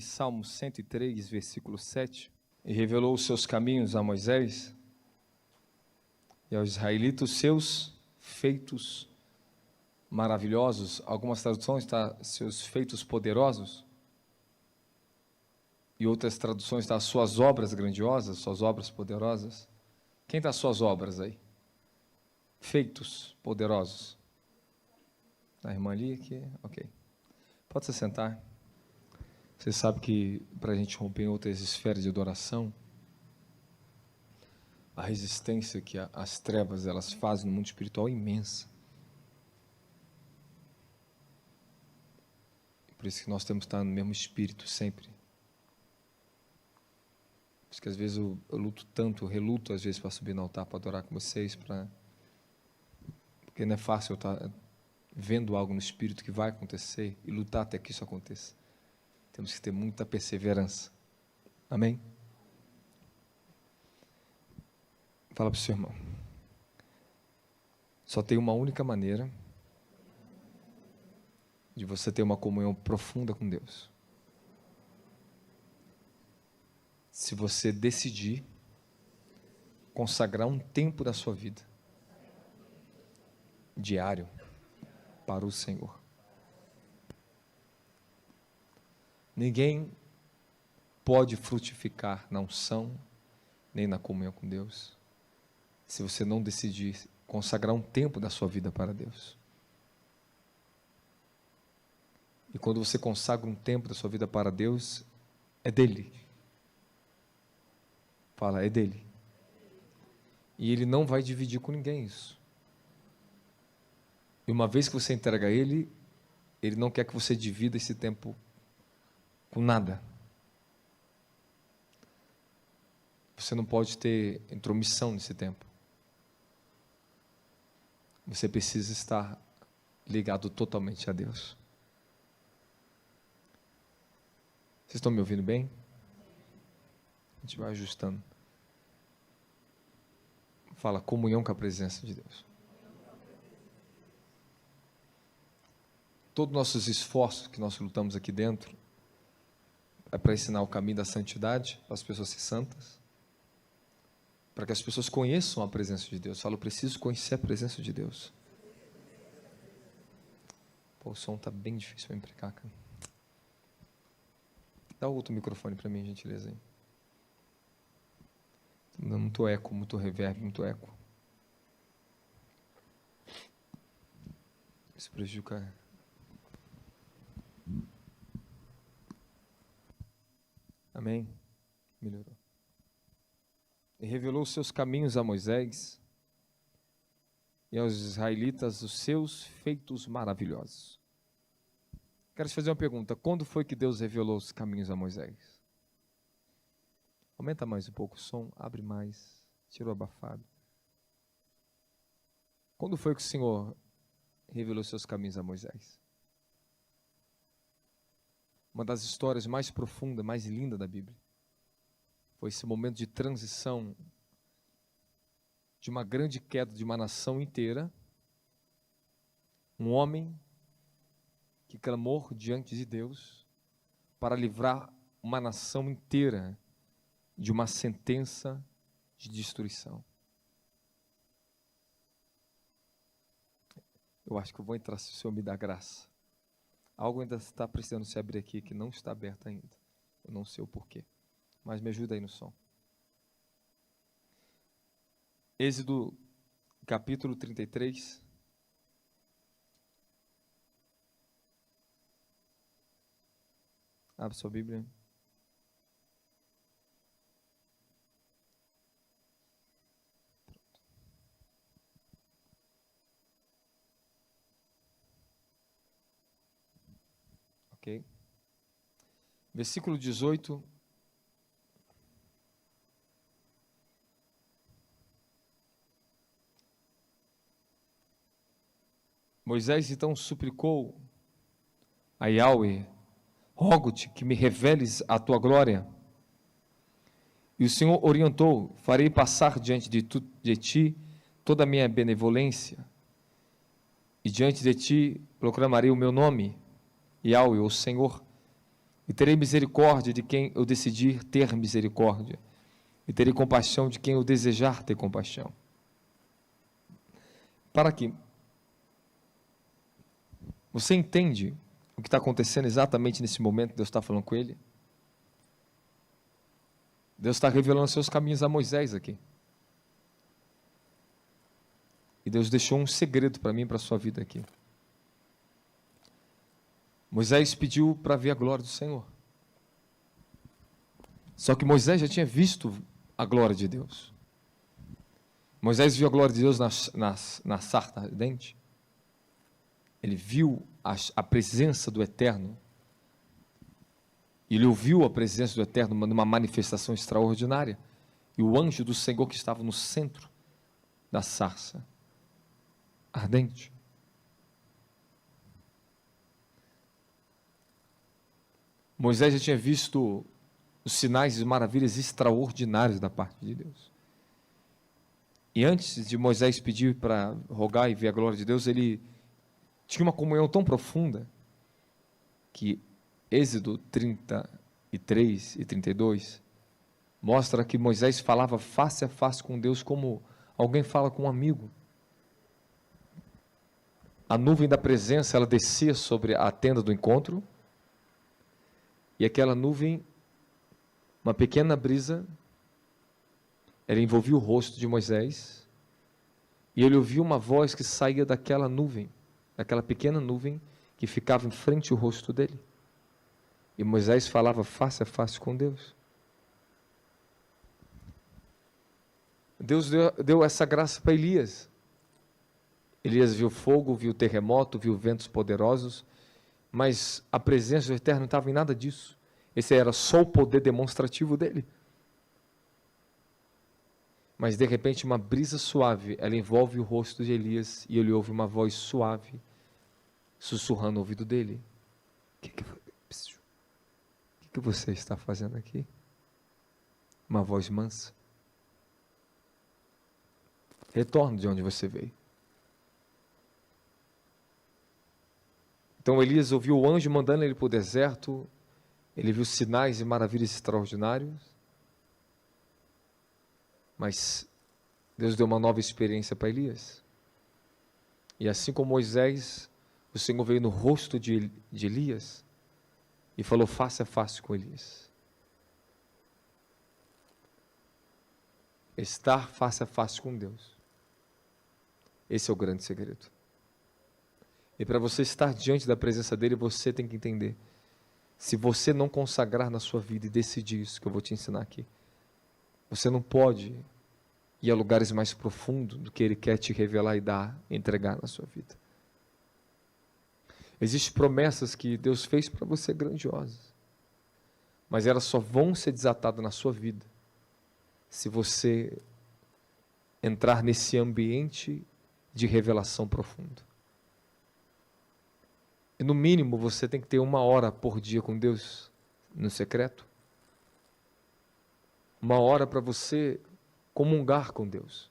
Salmo 103, versículo 7, e revelou os seus caminhos a Moisés e aos israelitas seus feitos maravilhosos. Algumas traduções está seus feitos poderosos, e outras traduções está suas obras grandiosas, suas obras poderosas. Quem está suas obras aí? Feitos poderosos. A irmã ali aqui, ok. Pode se sentar. Você sabe que para a gente romper em outras esferas de adoração, a resistência que as trevas elas fazem no mundo espiritual é imensa. Por isso que nós temos que estar no mesmo espírito sempre. Por isso que às vezes eu luto tanto, eu reluto às vezes para subir no altar para adorar com vocês, porque não é fácil eu estar vendo algo no espírito que vai acontecer e lutar até que isso aconteça. Temos que ter muita perseverança. Amém? Fala para o seu irmão. Só tem uma única maneira de você ter uma comunhão profunda com Deus. Se você decidir consagrar um tempo da sua vida diário para o Senhor. Ninguém pode frutificar na unção, nem na comunhão com Deus, se você não decidir consagrar um tempo da sua vida para Deus. E quando você consagra um tempo da sua vida para Deus, é dele. Fala, é dele. E ele não vai dividir com ninguém isso. E uma vez que você entrega a ele, ele não quer que você divida esse tempo com nada. Você não pode ter intromissão nesse tempo. Você precisa estar ligado totalmente a Deus. Vocês estão me ouvindo bem? A gente vai ajustando. Fala, comunhão com a presença de Deus. Todos os nossos esforços que nós lutamos aqui dentro é para ensinar o caminho da santidade, para as pessoas serem santas, para que as pessoas conheçam a presença de Deus. Fala, eu preciso conhecer a presença de Deus. Pô, o som está bem difícil para implicar, cara. Dá outro microfone para mim, gentileza. Aí. Muito eco, muito reverb, muito eco. Isso prejudica. Amém? Melhorou. E revelou os seus caminhos a Moisés e aos israelitas os seus feitos maravilhosos. Quero te fazer uma pergunta. Quando foi que Deus revelou os caminhos a Moisés? Aumenta mais um pouco o som, abre mais, tira o abafado. Quando foi que o Senhor revelou os seus caminhos a Moisés? Uma das histórias mais profundas, mais lindas da Bíblia. Foi esse momento de transição de uma grande queda de uma nação inteira. Um homem que clamou diante de Deus para livrar uma nação inteira de uma sentença de destruição. Eu acho que eu vou entrar se o Senhor me dá graça. Algo ainda está precisando se abrir aqui que não está aberto ainda. Eu não sei o porquê. Mas me ajuda aí no som. Êxodo, capítulo 33. Abre sua Bíblia. Ok. Versículo 18. Moisés então suplicou a Yahweh: rogo-te que me reveles a tua glória. E o Senhor orientou: farei passar diante de ti toda a minha benevolência, e diante de ti proclamarei o meu nome, Yahweh, o Senhor. E terei misericórdia de quem eu decidir ter misericórdia. E terei compaixão de quem eu desejar ter compaixão. Para aqui. Você entende o que está acontecendo exatamente nesse momento que Deus está falando com ele? Deus está revelando seus caminhos a Moisés aqui. E Deus deixou um segredo para mim e para a sua vida aqui. Moisés pediu para ver a glória do Senhor. Só que Moisés já tinha visto a glória de Deus. Moisés viu a glória de Deus na sarça ardente. Ele viu a presença do Eterno. Ele ouviu a presença do Eterno numa manifestação extraordinária. E o anjo do Senhor que estava no centro da sarça ardente. Moisés já tinha visto os sinais e maravilhas extraordinários da parte de Deus. E antes de Moisés pedir para rogar e ver a glória de Deus, ele tinha uma comunhão tão profunda que Êxodo 33 e 32 mostra que Moisés falava face a face com Deus como alguém fala com um amigo. A nuvem da presença, ela descia sobre a tenda do encontro, e aquela nuvem, uma pequena brisa, ela envolvia o rosto de Moisés, e ele ouvia uma voz que saía daquela nuvem, daquela pequena nuvem que ficava em frente ao rosto dele. E Moisés falava face a face com Deus. Deus deu essa graça para Elias. Elias viu fogo, viu terremoto, viu ventos poderosos, mas a presença do Eterno não estava em nada disso. Esse era só o poder demonstrativo dele. Mas de repente uma brisa suave, ela envolve o rosto de Elias e ele ouve uma voz suave, sussurrando no ouvido dele. O que você está fazendo aqui? Uma voz mansa. Retorne de onde você veio. Então Elias ouviu o anjo mandando ele para o deserto, ele viu sinais e maravilhas extraordinários, mas Deus deu uma nova experiência para Elias. E assim como Moisés, o Senhor veio no rosto de Elias e falou face a face com Elias. Estar face a face com Deus. Esse é o grande segredo. E para você estar diante da presença dele, você tem que entender. Se você não consagrar na sua vida e decidir isso que eu vou te ensinar aqui, você não pode ir a lugares mais profundos do que ele quer te revelar e dar, entregar na sua vida. Existem promessas que Deus fez para você grandiosas, mas elas só vão ser desatadas na sua vida se você entrar nesse ambiente de revelação profunda. E no mínimo você tem que ter 1 hora por dia com Deus no secreto. 1 hora para você comungar com Deus.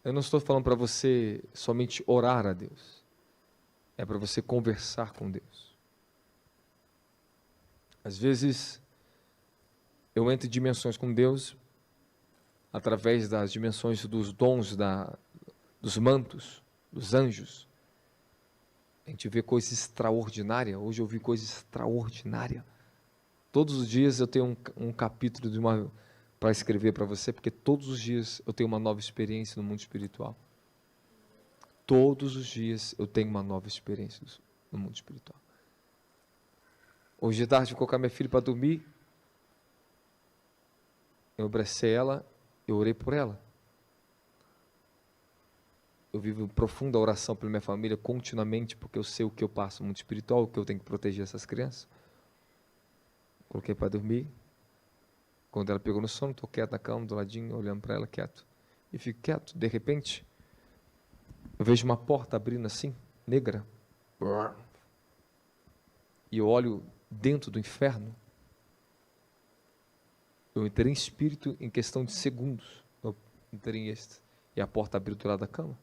Eu não estou falando para você somente orar a Deus. É para você conversar com Deus. Às vezes, eu entro em dimensões com Deus através das dimensões dos dons, dos mantos, dos anjos. A gente vê coisa extraordinária. Hoje eu vi coisa extraordinária. Todos os dias eu tenho um capítulo para escrever para você, porque todos os dias eu tenho uma nova experiência no mundo espiritual. Todos os dias eu tenho uma nova experiência no mundo espiritual. Hoje de tarde eu colocar minha filha para dormir. Eu abracei ela, eu orei por ela. Eu vivo profunda oração pela minha família continuamente, porque eu sei o que eu passo no mundo espiritual, o que eu tenho que proteger essas crianças. Coloquei para dormir. Quando ela pegou no sono, estou quieto na cama, do ladinho, olhando para ela quieto. E fico quieto. De repente, eu vejo uma porta abrindo assim, negra. E eu olho dentro do inferno. Eu entrei em espírito em questão de segundos. Eu entrei em êxtase. E a porta abriu do lado da cama.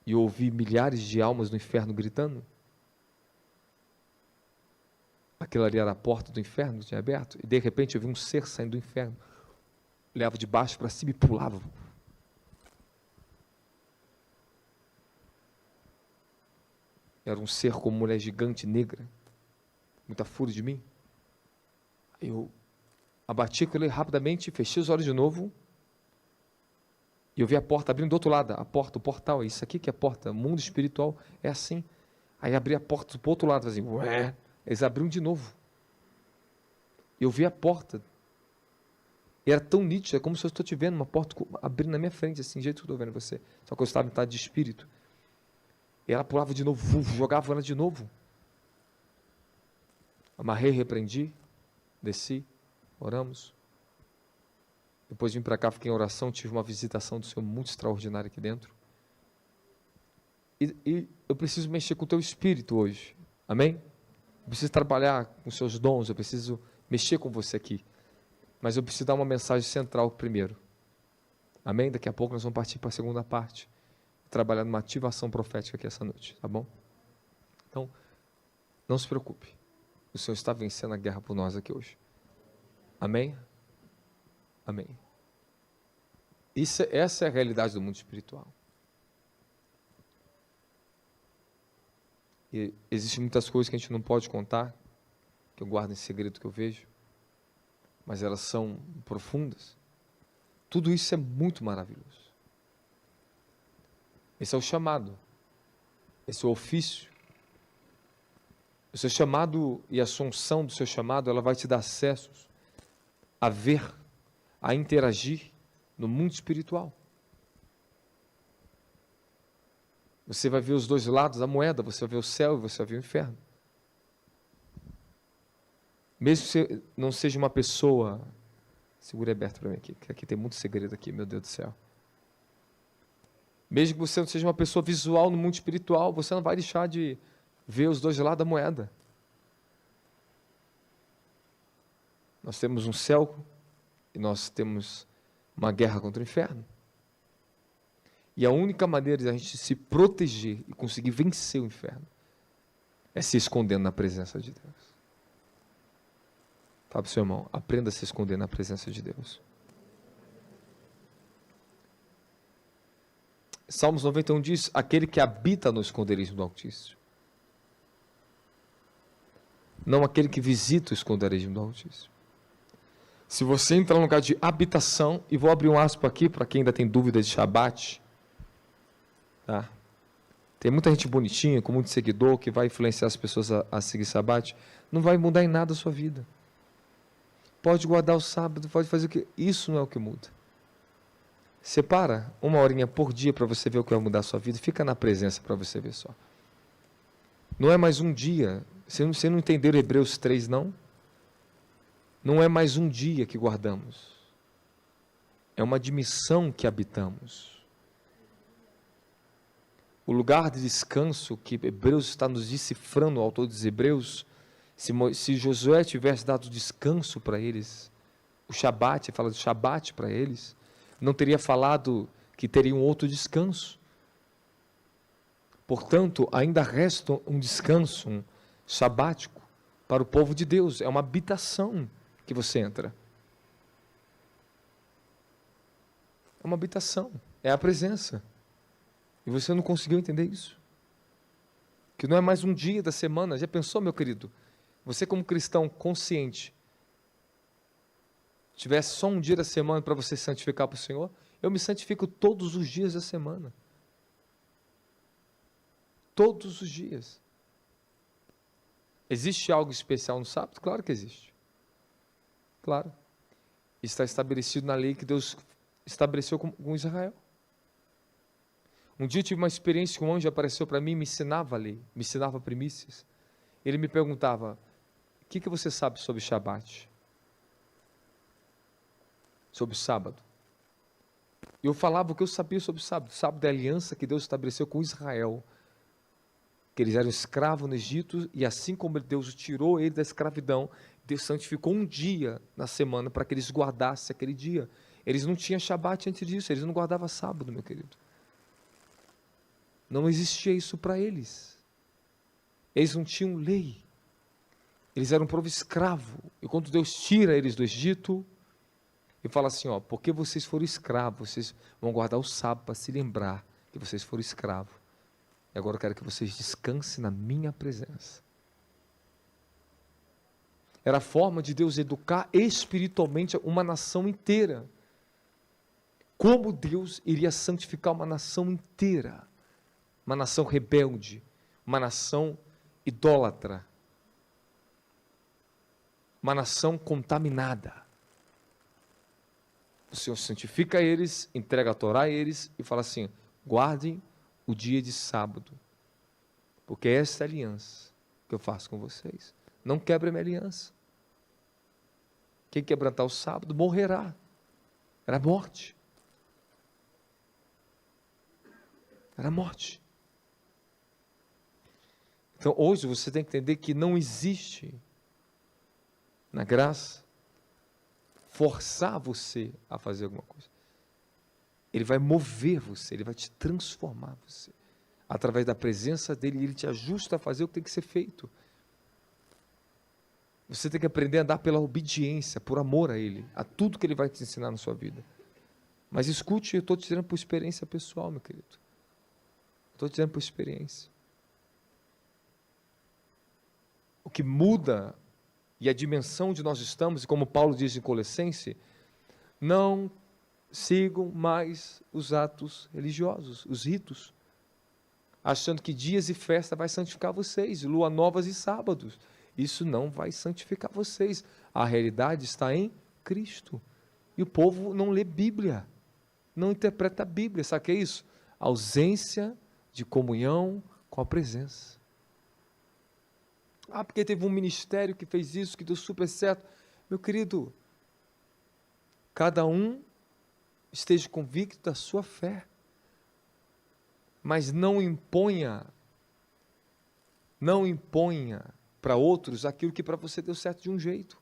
E eu ouvi milhares de almas no inferno gritando. aquilo ali era a porta do inferno que tinha aberto, e de repente eu vi um ser saindo do inferno, olhava de baixo para cima e pulava. Era um ser como mulher gigante, negra, muita fúria de mim. Eu abati aquilo rapidamente, fechei os olhos de novo, e eu vi a porta abrindo do outro lado, a porta, o portal, isso aqui que é a porta, o mundo espiritual é assim. Aí abri a porta do outro lado, assim, ué, eles abriram de novo. Eu vi a porta, e era tão nítida, como se eu estou te vendo, uma porta abrindo na minha frente, assim, do jeito que eu estou vendo você. Só que eu estava em estado de espírito. E ela pulava de novo, jogava ela de novo. Amarrei, repreendi, desci, oramos. Depois vim para cá, fiquei em oração, tive uma visitação do Senhor muito extraordinária aqui dentro. E eu preciso mexer com o teu espírito hoje. Amém? Eu preciso trabalhar com os seus dons, eu preciso mexer com você aqui. Mas eu preciso dar uma mensagem central primeiro. Amém? Daqui a pouco nós vamos partir para a segunda parte. Trabalhar numa ativação profética aqui essa noite, tá bom? Então, não se preocupe. O Senhor está vencendo a guerra por nós aqui hoje. Amém? Amém. Essa é a realidade do mundo espiritual. E existem muitas coisas que a gente não pode contar, que eu guardo em segredo, que eu vejo, mas elas são profundas. Tudo isso é muito maravilhoso. Esse é o chamado, esse é o ofício. O seu chamado e a assunção do seu chamado, ela vai te dar acessos a ver, a interagir no mundo espiritual. Você vai ver os dois lados da moeda, você vai ver o céu e você vai ver o inferno. Mesmo que você não seja uma pessoa, segura aberto para mim aqui, que aqui tem muito segredo aqui, meu Deus do céu. Mesmo que você não seja uma pessoa visual no mundo espiritual, você não vai deixar de ver os dois lados da moeda. Nós temos um céu e nós temos uma guerra contra o inferno. E a única maneira de a gente se proteger e conseguir vencer o inferno é se escondendo na presença de Deus. Fala para o seu irmão, aprenda a se esconder na presença de Deus. Salmos 91 diz, aquele que habita no esconderijo do Altíssimo. Não aquele que visita o esconderijo do Altíssimo. Se você entrar no lugar de habitação, e vou abrir um aspo aqui para quem ainda tem dúvida de Shabat, tá? Tem muita gente bonitinha, com muito seguidor, que vai influenciar as pessoas a seguir Shabat, não vai mudar em nada a sua vida. Pode guardar o sábado, pode fazer o que... Isso não é o que muda. Separa uma horinha por dia para você ver o que vai mudar a sua vida. Fica na presença para você ver só. Não é mais um dia. Você não entendeu Hebreus 3, não? Não é mais um dia que guardamos. É uma dimensão que habitamos. O lugar de descanso que Hebreus está nos decifrando, o autor dos Hebreus, se Josué tivesse dado descanso para eles, o Shabat, fala do Shabat para eles, não teria falado que teria um outro descanso. Portanto, ainda resta um descanso, um sabático, para o povo de Deus. É uma habitação que você entra. É uma habitação, é a presença. E você não conseguiu entender isso. Que não é mais um dia da semana. Já pensou, meu querido? Você como cristão consciente, tivesse só um dia da semana para você santificar para o Senhor, eu me santifico todos os dias da semana. Todos os dias. Existe algo especial no sábado? Claro que existe. Claro. Está estabelecido na lei que Deus estabeleceu com Israel. Um dia eu tive uma experiência que um anjo apareceu para mim e me ensinava a lei, me ensinava primícias. Ele me perguntava, o que você sabe sobre Shabat? Sobre o sábado. E eu falava o que eu sabia sobre o sábado. O sábado é a aliança que Deus estabeleceu com Israel. Que eles eram escravos no Egito, e assim como Deus tirou eles da escravidão, Deus santificou um dia na semana para que eles guardassem aquele dia. Eles não tinham Shabat antes disso, eles não guardavam sábado, meu querido. Não existia isso para eles. Eles não tinham lei. Eles eram um povo escravo. E quando Deus tira eles do Egito, ele fala assim, ó, porque vocês foram escravos, vocês vão guardar o sábado para se lembrar que vocês foram escravos. E agora eu quero que vocês descansem na minha presença. Era a forma de Deus educar espiritualmente uma nação inteira. Como Deus iria santificar uma nação inteira? Uma nação rebelde, uma nação idólatra, uma nação contaminada. O Senhor santifica eles, entrega a Torá a eles e fala assim, guardem o dia de sábado, porque essa é a aliança que eu faço com vocês. Não quebre a minha aliança. Quem quebrantar o sábado morrerá. Era morte. Era morte. Então hoje você tem que entender que não existe na graça forçar você a fazer alguma coisa. Ele vai mover você, ele vai te transformar você. Através da presença dele, ele te ajusta a fazer o que tem que ser feito. Você tem que aprender a andar pela obediência, por amor a ele, a tudo que ele vai te ensinar na sua vida. Mas escute, eu estou te dizendo por experiência pessoal, meu querido. Estou te dizendo por experiência. O que muda e a dimensão onde nós estamos, e como Paulo diz em Colossenses, não sigam mais os atos religiosos, os ritos, achando que dias e festa vai santificar vocês, lua novas e sábados. Isso não vai santificar vocês. A realidade está em Cristo. E o povo não lê Bíblia, não interpreta a Bíblia. Sabe o que é isso? A ausência de comunhão com a presença. Ah, porque teve um ministério que fez isso, que deu super certo. Meu querido, cada um esteja convicto da sua fé, mas não imponha para outros aquilo que para você deu certo de um jeito.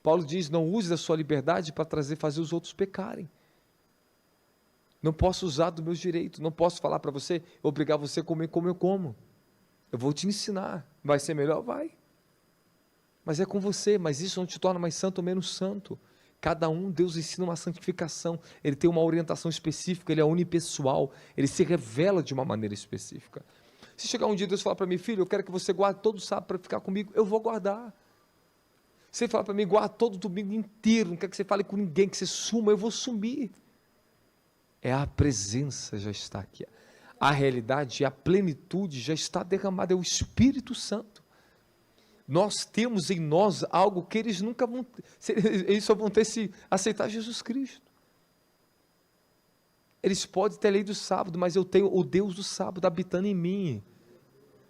Paulo diz, não use da sua liberdade para fazer os outros pecarem. Não posso usar do meu direito, não posso falar para você, obrigar você a comer como eu como. Eu vou te ensinar, vai ser melhor? Vai. Mas é com você, mas isso não te torna mais santo ou menos santo. Cada um, Deus ensina uma santificação, ele tem uma orientação específica, ele é unipessoal, ele se revela de uma maneira específica. Se chegar um dia Deus falar para mim, filho, eu quero que você guarde todo sábado para ficar comigo, eu vou guardar. Se ele falar para mim, guarda todo domingo inteiro, não quer que você fale com ninguém, que você suma, eu vou sumir. É a presença já está aqui. A realidade, a plenitude já está derramada, é o Espírito Santo. Nós temos em nós algo que eles nunca vão ter, eles só vão ter se aceitar Jesus Cristo. Eles podem ter a lei do sábado, mas eu tenho o Deus do sábado habitando em mim.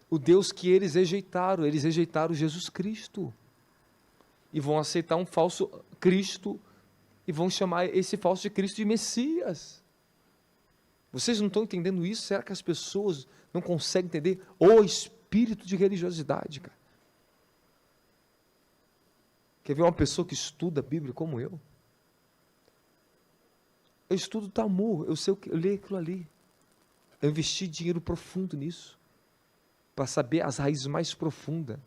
O Deus que eles rejeitaram Jesus Cristo. E vão aceitar um falso Cristo, e vão chamar esse falso de Cristo de Messias. Vocês não estão entendendo isso? Será que as pessoas não conseguem entender o espírito de religiosidade, cara? Quer ver uma pessoa que estuda a Bíblia como eu? Eu estudo Talmud, eu leio aquilo ali. Eu investi dinheiro profundo nisso, para saber as raízes mais profundas.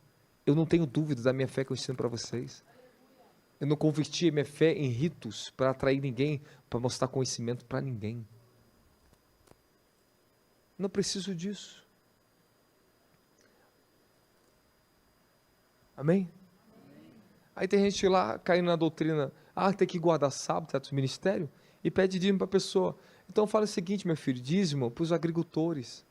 Eu não tenho dúvida da minha fé que eu ensino para vocês. Eu não converti a minha fé em ritos para atrair ninguém, para mostrar conhecimento para ninguém. Não preciso disso. Amém? Aí tem gente lá caindo na doutrina, tem que guardar sábado, certo ministério, e pede dízimo para a pessoa. Então fala o seguinte, meu filho, dízimo para os agricultores.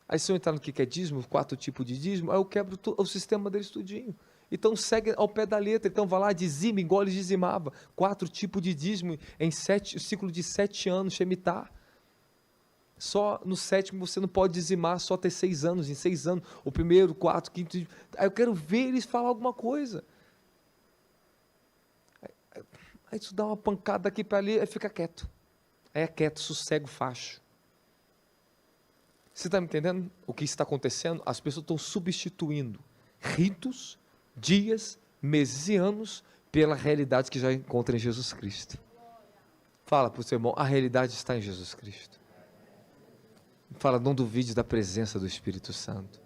Aí se eu entrar no que é dízimo, 4 tipos de dízimo, aí eu quebro o sistema deles tudinho. Então segue ao pé da letra, então vai lá, dizima, engole, dizimava. 4 tipos de dízimo em ciclo de 7 anos, Shemitah. Só no 7º você não pode dizimar, só ter 6 anos, em 6 anos, o 1º, 4º, 5º, aí eu quero ver eles falar alguma coisa. Aí tu dá uma pancada daqui para ali, aí fica quieto. Aí é quieto, sossego, facho. Você está me entendendo o que está acontecendo? As pessoas estão substituindo ritos, dias, meses e anos pela realidade que já encontra em Jesus Cristo. Fala para o seu irmão, a realidade está em Jesus Cristo. Fala, não duvide da presença do Espírito Santo.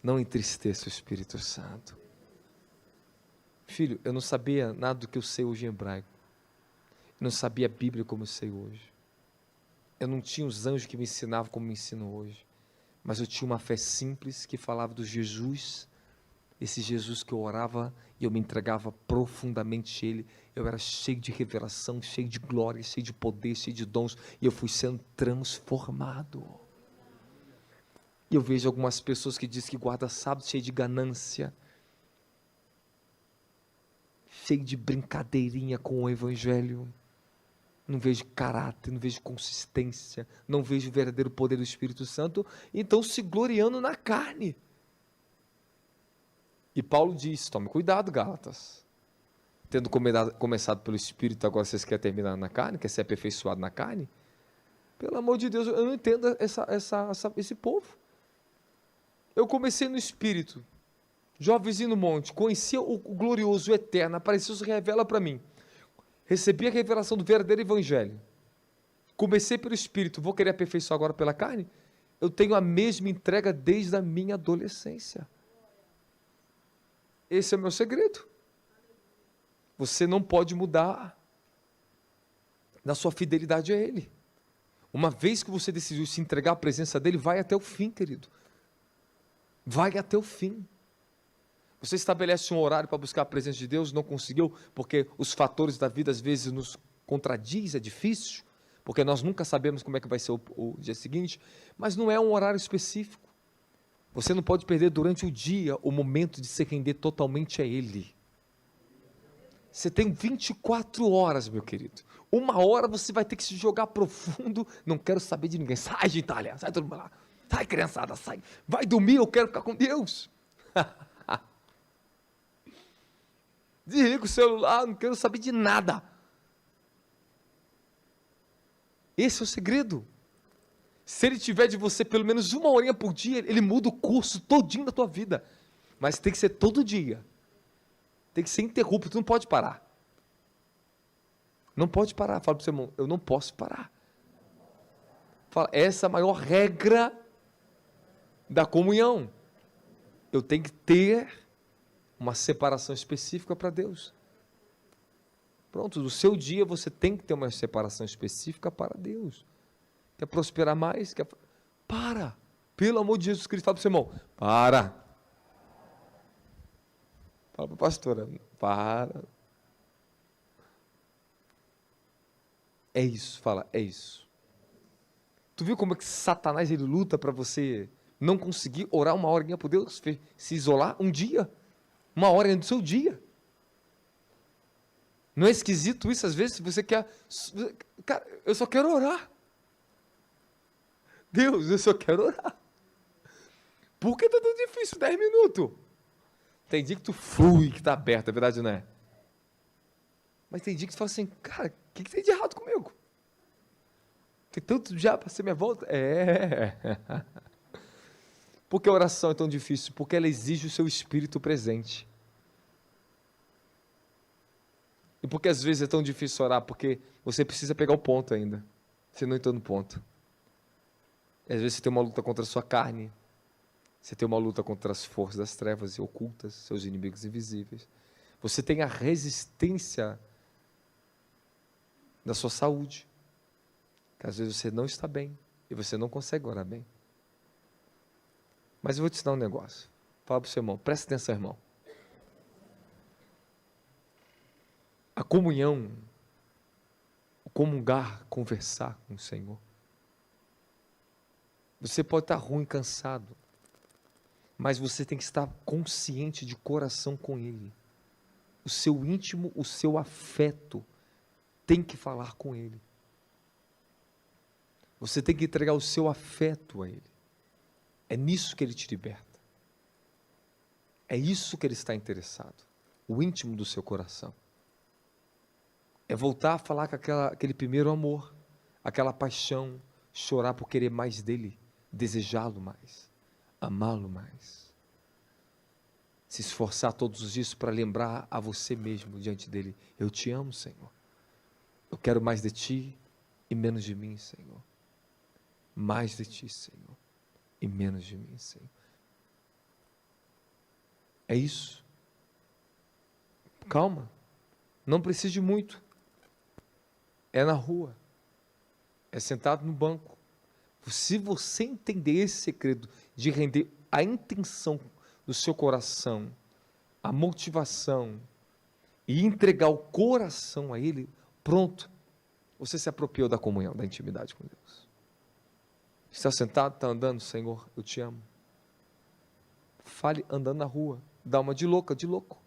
Não entristeça o Espírito Santo. Filho, eu não sabia nada do que eu sei hoje em hebraico. Eu não sabia a Bíblia como eu sei hoje. Eu não tinha os anjos que me ensinavam como me ensinam hoje. Mas eu tinha uma fé simples que falava do Jesus, esse Jesus que eu orava e eu me entregava profundamente a Ele. Eu era cheio de revelação, cheio de glória, cheio de poder, cheio de dons, e eu fui sendo transformado. E eu vejo algumas pessoas que dizem que guarda sábado cheio de ganância, cheio de brincadeirinha com o Evangelho. Não vejo caráter, não vejo consistência, não vejo o verdadeiro poder do Espírito Santo, então se gloriando na carne. E Paulo diz, tome cuidado, Gálatas. Tendo começado pelo Espírito, agora vocês querem terminar na carne, quer ser aperfeiçoado na carne? Pelo amor de Deus, eu não entendo esse povo. Eu comecei no Espírito, jovenzinho no monte, conheci o glorioso, o eterno, apareceu, se revela para mim. Recebi a revelação do verdadeiro Evangelho. Comecei pelo Espírito, vou querer aperfeiçoar agora pela carne? Eu tenho a mesma entrega desde a minha adolescência. Esse é o meu segredo. Você não pode mudar na sua fidelidade a Ele. Uma vez que você decidiu se entregar à presença dEle, vai até o fim, querido. Vai até o fim. Você estabelece um horário para buscar a presença de Deus, não conseguiu, porque os fatores da vida às vezes nos contradiz, é difícil, porque nós nunca sabemos como é que vai ser o dia seguinte, mas não é um horário específico. Você não pode perder durante o dia o momento de se render totalmente a Ele. Você tem 24 horas, meu querido. Uma hora você vai ter que se jogar profundo. Não quero saber de ninguém. Sai de Itália, sai todo mundo lá. Sai, criançada, sai. Vai dormir, eu quero ficar com Deus. Desliga o celular, não quero saber de nada. Esse é o segredo. Se Ele tiver de você pelo menos uma horinha por dia, Ele muda o curso todinho da tua vida. Mas tem que ser todo dia. Tem que ser interrupto, tu não pode parar. Não pode parar. Fala para o seu irmão, eu não posso parar. Fala, essa é a maior regra da comunhão. Eu tenho que ter uma separação específica para Deus. Pronto, no seu dia você tem que ter uma separação específica para Deus. Quer prosperar mais? Para! Pelo amor de Jesus Cristo, fala para o seu irmão, para! Fala para a pastora, para! É isso, fala, é isso. Tu viu como é que Satanás ele luta para você não conseguir orar uma horinha por Deus, se isolar um dia, uma hora do seu dia? Não é esquisito isso às vezes? Se você quer, cara, eu só quero orar. Deus, eu só quero orar. Por que está tão difícil 10 minutos? Tem dia que tu flui, que está aberto, é verdade, não é? Mas tem dia que tu fala assim, cara, o que tem de errado comigo? Tem tanto diabo para ser minha volta? É. Por que a oração é tão difícil? Porque ela exige o seu espírito presente. E por que às vezes é tão difícil orar? Porque você precisa pegar o ponto ainda. Você não entrou no ponto. E às vezes você tem uma luta contra a sua carne. Você tem uma luta contra as forças das trevas e ocultas, seus inimigos invisíveis. Você tem a resistência da sua saúde. Que às vezes você não está bem e você não consegue orar bem. Mas eu vou te ensinar um negócio. Fala para o seu irmão, presta atenção, irmão. A comunhão, o comungar, conversar com o Senhor. Você pode estar ruim, cansado, mas você tem que estar consciente de coração com Ele. O seu íntimo, o seu afeto tem que falar com Ele. Você tem que entregar o seu afeto a Ele. É nisso que Ele te liberta. É isso que Ele está interessado. O íntimo do seu coração. É voltar a falar com aquele primeiro amor, aquela paixão, chorar por querer mais dEle, desejá-lo mais, amá-lo mais. Se esforçar todos os dias para lembrar a você mesmo diante dEle, eu te amo, Senhor. Eu quero mais de Ti e menos de mim, Senhor. Mais de Ti, Senhor, e menos de mim, Senhor. É isso. Calma. Não precisa de muito. É na rua. É sentado no banco. Se você entender esse segredo de render a intenção do seu coração, a motivação, e entregar o coração a Ele, pronto, você se apropriou da comunhão, da intimidade com Deus. Está sentado, está andando, Senhor, eu te amo. Fale andando na rua, dá uma de louca, de louco.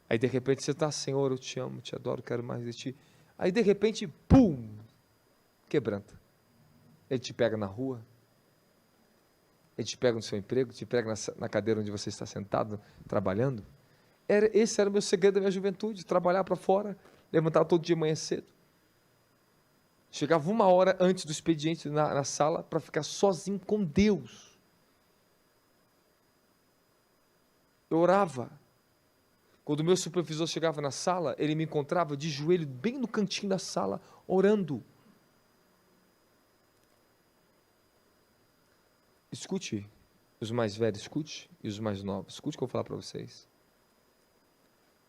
Aí de repente você está, Senhor, eu te amo, te adoro, quero mais de ti. Aí de repente, pum, quebranta. Ele te pega na rua, ele te pega no seu emprego, te pega na cadeira onde você está sentado, trabalhando. Esse era o meu segredo da minha juventude, trabalhar para fora, levantar todo dia de manhã cedo. Chegava 1 hora antes do expediente na sala para ficar sozinho com Deus. Eu orava. Quando o meu supervisor chegava na sala, ele me encontrava de joelho bem no cantinho da sala, orando. Escute, os mais velhos, escute, e os mais novos, escute o que eu vou falar para vocês.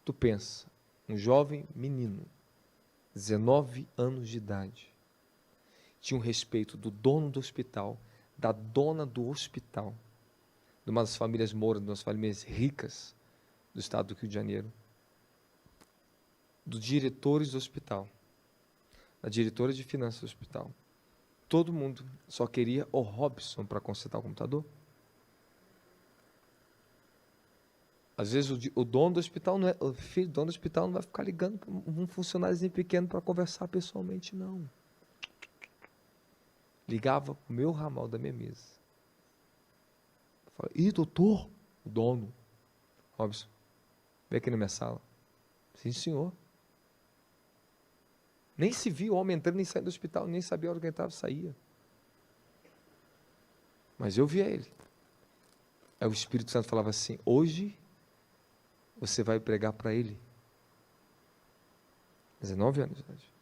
Tu pensa, um jovem menino, 19 anos de idade, tinha um respeito do dono do hospital, da dona do hospital, de uma das famílias mouras, de umas famílias ricas do estado do Rio de Janeiro, dos diretores do hospital, da diretora de finanças do hospital. Todo mundo só queria o Robson para consertar o computador. Às vezes o dono do hospital não é, o filho do dono do hospital não vai ficar ligando para um funcionáriozinho pequeno para conversar pessoalmente, não. Ligava para o meu ramal da minha mesa. Falei, doutor, o dono, Robson, vem aqui na minha sala. Sim, senhor. Nem se via o homem entrando nem saindo do hospital, nem sabia a hora que ele entrava e saía. Mas eu via ele. Aí o Espírito Santo falava assim, hoje você vai pregar para ele. 19 anos de idade.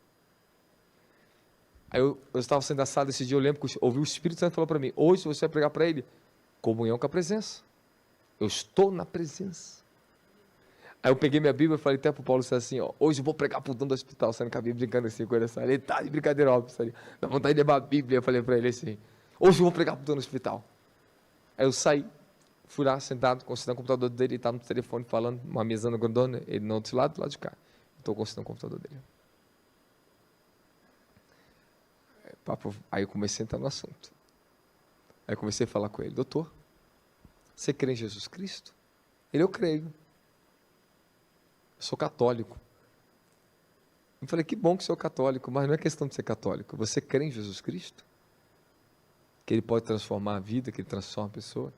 Aí eu estava saindo da sala esse dia, eu lembro que ouvi o Espírito Santo falar para mim, hoje você vai pregar para ele, comunhão com a presença. Eu estou na presença. Aí eu peguei minha Bíblia e falei até para o Paulo assim, hoje eu vou pregar para o dono do hospital, saindo com a Bíblia, brincando assim com ele, assim, ele tá de brincadeira, óbvio, dá vontade de levar a Bíblia, eu falei para ele assim, hoje eu vou pregar para o dono do hospital. Aí eu saí, fui lá, sentado, consertando o computador dele, ele estava no telefone falando, uma mesana grandona, ele no outro lado, do lado de cá. Estou consertando o computador dele. Aí eu comecei a entrar no assunto. Aí eu comecei a falar com ele, doutor, você crê em Jesus Cristo? Ele, eu creio. Eu sou católico. Eu falei, que bom que você é católico, mas não é questão de ser católico. Você crê em Jesus Cristo? Que Ele pode transformar a vida, que Ele transforma a pessoa?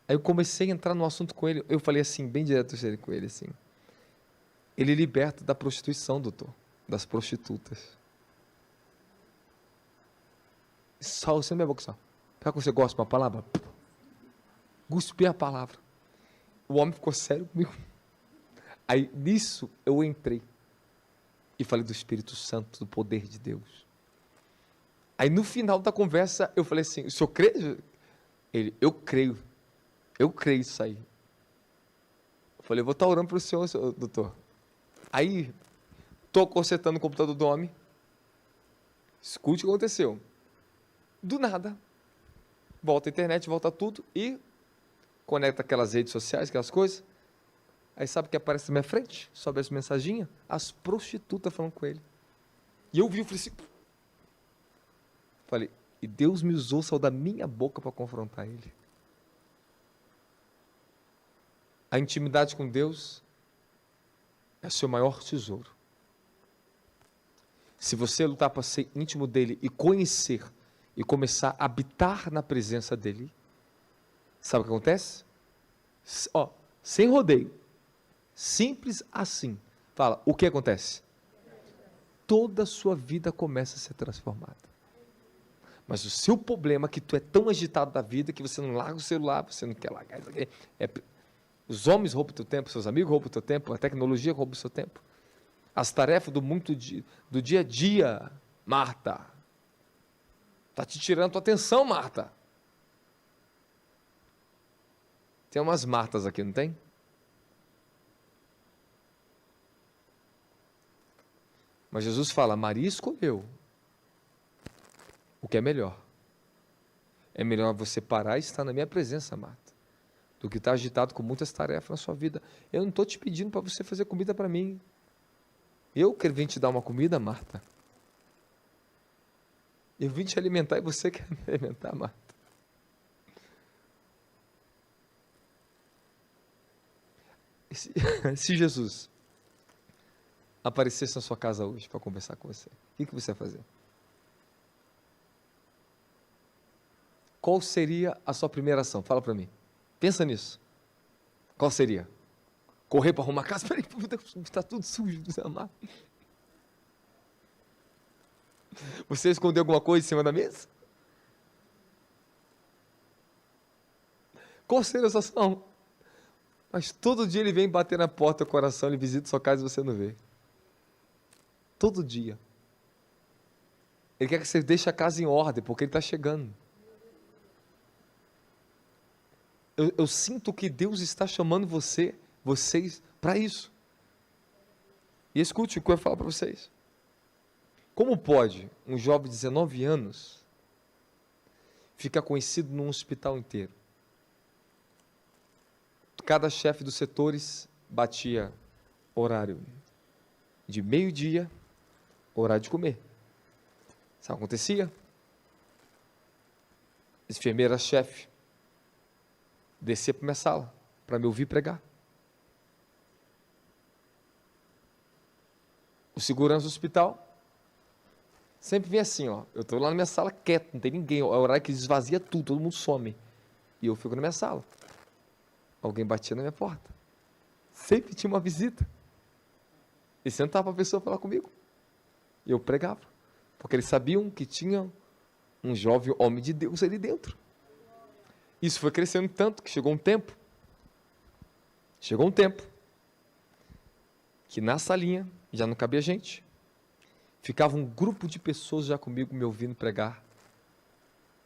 Aí eu comecei a entrar no assunto com ele. Eu falei assim, bem direto com ele, assim. Ele liberta da prostituição, doutor. Das prostitutas. Só você não é boca só. Será que você gosta de uma palavra? Guspi a palavra. O homem ficou sério comigo. Aí, nisso, eu entrei. E falei do Espírito Santo, do poder de Deus. Aí, no final da conversa, eu falei assim, o senhor crê? Ele, eu creio isso aí. Eu falei, eu vou estar orando para o senhor, doutor. Aí, estou consertando o computador do homem. Escute o que aconteceu. Do nada, volta a internet, volta tudo e conecta aquelas redes sociais, aquelas coisas. Aí sabe o que aparece na minha frente? Sobe as mensaginhas, as prostitutas falando com ele. E eu vi, eu falei assim, falei, e Deus me usou, saiu da minha boca para confrontar ele. A intimidade com Deus é o seu maior tesouro. Se você lutar para ser íntimo dele e conhecer, e começar a habitar na presença dele, sabe o que acontece? Sem rodeio, simples assim. Fala, o que acontece? Toda a sua vida começa a ser transformada. Mas o seu problema é que tu é tão agitado da vida que você não larga o celular, você não quer largar isso aqui. Os homens roubam o teu tempo, seus amigos roubam o teu tempo, a tecnologia rouba o seu tempo. As tarefas do dia a dia, Marta, está te tirando a tua atenção, Marta. Tem umas Martas aqui, não tem? Mas Jesus fala, Maria escolheu o que é melhor. É melhor você parar e estar na minha presença, Marta, do que estar agitado com muitas tarefas na sua vida. Eu não estou te pedindo para você fazer comida para mim. Eu quero vir te dar uma comida, Marta. Eu vim te alimentar e você quer me alimentar, Marta. Se Jesus aparecesse na sua casa hoje para conversar com você, o que você ia fazer? Qual seria a sua primeira ação? Fala para mim. Pensa nisso. Qual seria? Correr para arrumar a casa? Peraí, está tudo sujo, desamado. Você escondeu alguma coisa em cima da mesa? Qual seria a sua ação? Mas todo dia ele vem bater na porta do coração, ele visita sua casa e você não vê. Todo dia. Ele quer que você deixe a casa em ordem, porque ele está chegando. Eu sinto que Deus está chamando vocês para isso. E escute o que eu falo para vocês. Como pode um jovem de 19 anos ficar conhecido num hospital inteiro? Cada chefe dos setores batia horário de meio-dia, horário de comer. Sabe o que acontecia? Enfermeira-chefe descia para minha sala para me ouvir pregar. O segurança do hospital sempre vem assim, ó. Eu estou lá na minha sala quieto, não tem ninguém. É o horário que esvazia tudo, todo mundo some. E eu fico na minha sala. Alguém batia na minha porta. Sempre tinha uma visita. E sentava a pessoa falar comigo. E eu pregava. Porque eles sabiam que tinha um jovem homem de Deus ali dentro. Isso foi crescendo tanto que chegou um tempo que na salinha já não cabia gente. Ficava um grupo de pessoas já comigo me ouvindo pregar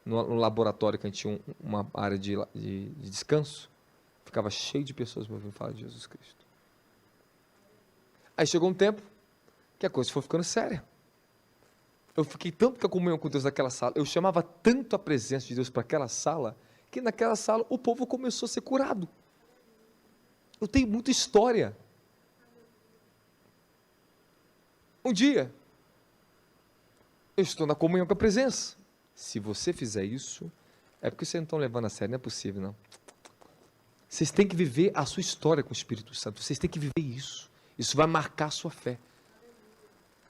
no laboratório, que a gente tinha uma área de descanso. Ficava cheio de pessoas me ouvindo falar de Jesus Cristo. Aí chegou um tempo que a coisa foi ficando séria. Eu fiquei tanto com a comunhão com Deus naquela sala, eu chamava tanto a presença de Deus para aquela sala, que naquela sala o povo começou a ser curado. Eu tenho muita história. Um dia, eu estou na comunhão com a presença. Se você fizer isso, é porque vocês não estão levando a sério, não é possível, não. Vocês têm que viver a sua história com o Espírito Santo, vocês têm que viver isso. Isso vai marcar a sua fé.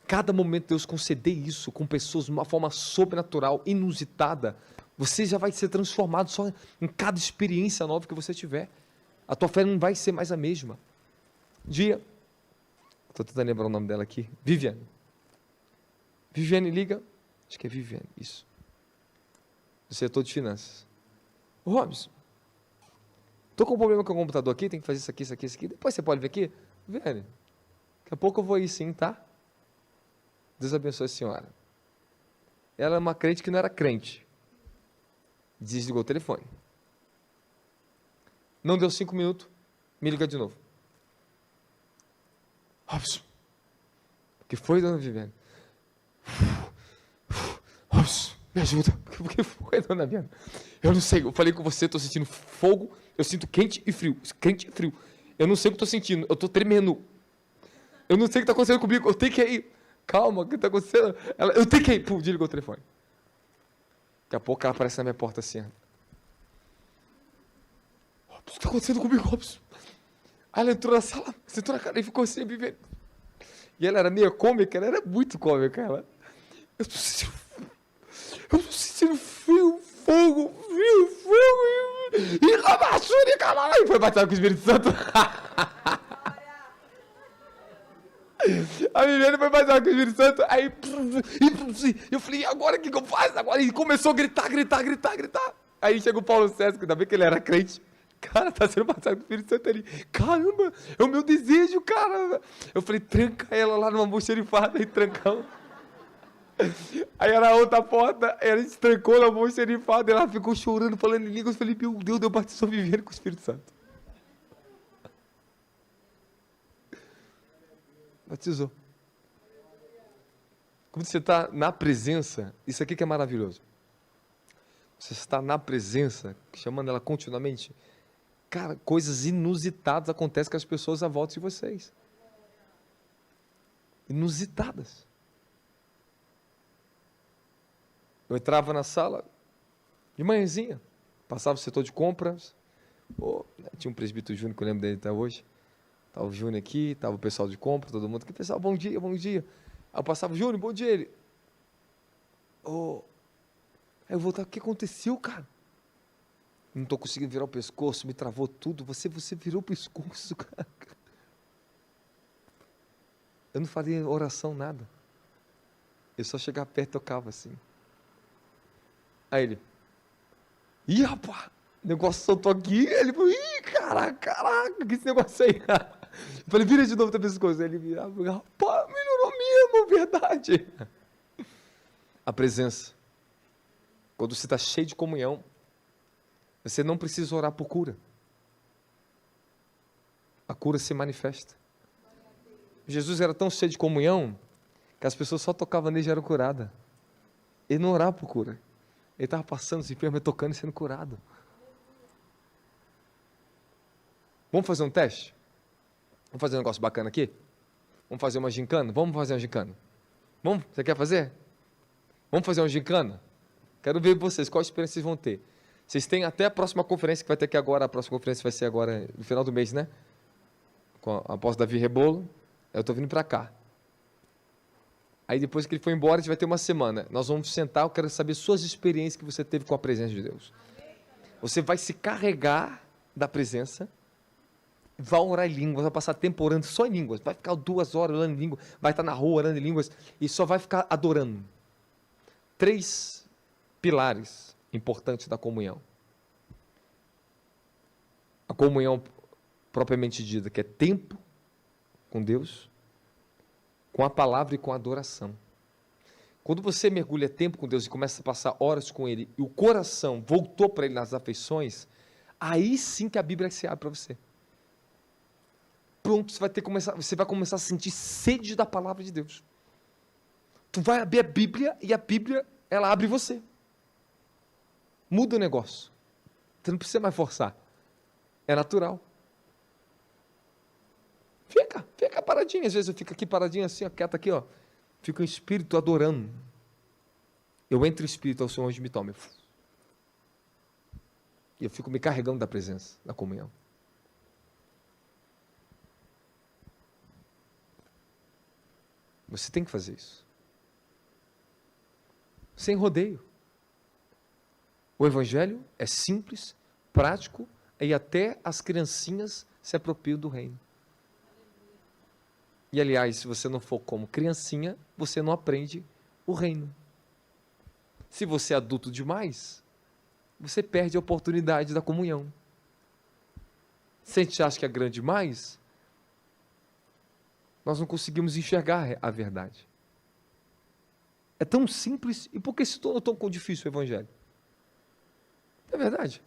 Cada momento Deus conceder isso com pessoas de uma forma sobrenatural, inusitada, você já vai ser transformado só em cada experiência nova que você tiver. A tua fé não vai ser mais a mesma. Um dia, estou tentando lembrar o nome dela aqui, Viviane. Viviane liga, acho que é Viviane, isso. Do setor de finanças. Ô Robson, estou com um problema com o computador aqui, tem que fazer isso aqui, isso aqui, isso aqui. Depois você pode vir aqui? Viviane, daqui a pouco eu vou ir sim, tá? Deus abençoe a senhora. Ela é uma crente que não era crente. Desligou o telefone. Não deu 5 minutos, me liga de novo. Robson, o que foi, dona Viviane? Robson, me ajuda. O que foi, dona Viviane? Eu não sei, eu falei com você, estou sentindo fogo, eu sinto quente e frio. Quente e frio. Eu não sei o que estou sentindo, eu estou tremendo. Eu não sei o que está acontecendo comigo, eu tenho que ir. Calma, o que está acontecendo? Eu tenho que ir. Pum, desligou o telefone. Daqui a pouco ela aparece na minha porta assim. O que está acontecendo comigo, Robson? Aí ela entrou na sala, sentou na cara e ficou assim, vivendo. E ela era meio cômica, ela era muito cômica. Ela. Eu estou sentindo frio, fogo. E a basura, e caralho. E foi batizado com o Espírito Santo. A Viviane foi batizada com o Espírito Santo. Aí eu falei, e agora o que eu faço? Agora? E começou a gritar. Aí chega o Paulo César, ainda bem que ele era crente. Cara, tá sendo batizado com o Espírito Santo ali. Caramba, é o meu desejo, cara. Eu falei, tranca ela lá numa almoxerifada e trancamos. Aí era a outra porta, a gente trancou na almoxerifada e ela ficou chorando, falando em línguas. Eu falei, meu Deus, eu batizou Viviane com o Espírito Santo. Batizou. Quando você está na presença, isso aqui que é maravilhoso. Você está na presença, chamando ela continuamente. Cara, coisas inusitadas acontecem com as pessoas à volta de vocês. Inusitadas. Eu entrava na sala, de manhãzinha, passava o setor de compras. Tinha um presbítero Júnior, que eu lembro dele até hoje. Estava o Júnior aqui, estava o pessoal de compra, todo mundo aqui. Pessoal, bom dia, bom dia. Aí eu passava, Júnior, bom dia. Ele, aí eu voltava, o que aconteceu, cara? Não estou conseguindo virar o pescoço, me travou tudo. Você virou o pescoço, cara. Eu não fazia oração, nada. Eu só chegava perto e tocava assim. Aí ele, ih, rapaz, o negócio soltou aqui. Ele falou, ih, caraca, que esse negócio aí? Eu falei, vira de novo o teu pescoço. Aí ele virava, rapaz, melhorou mesmo, verdade. A presença. Quando você está cheio de comunhão, você não precisa orar por cura. A cura se manifesta. Jesus era tão cheio de comunhão que as pessoas só tocavam nele e já eram curadas. Ele não orava por cura. Ele estava passando os enfermos, tocando e sendo curado. Vamos fazer um teste? Vamos fazer um negócio bacana aqui? Vamos fazer uma gincana? Vamos fazer uma gincana. Vamos? Você quer fazer? Vamos fazer uma gincana? Quero ver vocês, qual experiência vocês vão ter. Vocês têm até a próxima conferência que vai ter aqui agora. A próxima conferência vai ser agora no final do mês, né? Com a apóstolo Davi Rebolo. Eu estou vindo para cá. Aí depois que ele foi embora, a gente vai ter uma semana. Nós vamos sentar, eu quero saber suas experiências que você teve com a presença de Deus. Você vai se carregar da presença, vai orar em línguas, vai passar tempo orando só em línguas, vai ficar 2 horas orando em línguas, vai estar na rua orando em línguas e só vai ficar adorando. 3 pilares importantes da comunhão. A comunhão propriamente dita, que é tempo com Deus, com a palavra e com a adoração. Quando você mergulha tempo com Deus e começa a passar horas com Ele, e o coração voltou para Ele nas afeições, aí sim que a Bíblia se abre para você. Pronto, você vai começar a sentir sede da palavra de Deus. Tu vai abrir a Bíblia e a Bíblia, ela abre você. Muda o negócio. Você não precisa mais forçar. É natural. Fica paradinho. Às vezes eu fico aqui paradinho assim, ó, quieto aqui, ó. Fico em espírito adorando. Eu entro em espírito, ao Senhor onde me toma. E eu fico me carregando da presença, da comunhão. Você tem que fazer isso. Sem rodeio. O Evangelho é simples, prático, e até as criancinhas se apropriam do reino. E, aliás, se você não for como criancinha, você não aprende o reino. Se você é adulto demais, você perde a oportunidade da comunhão. Se a gente acha que é grande demais, nós não conseguimos enxergar a verdade. É tão simples, e por que se tornou tão difícil o Evangelho? É verdade.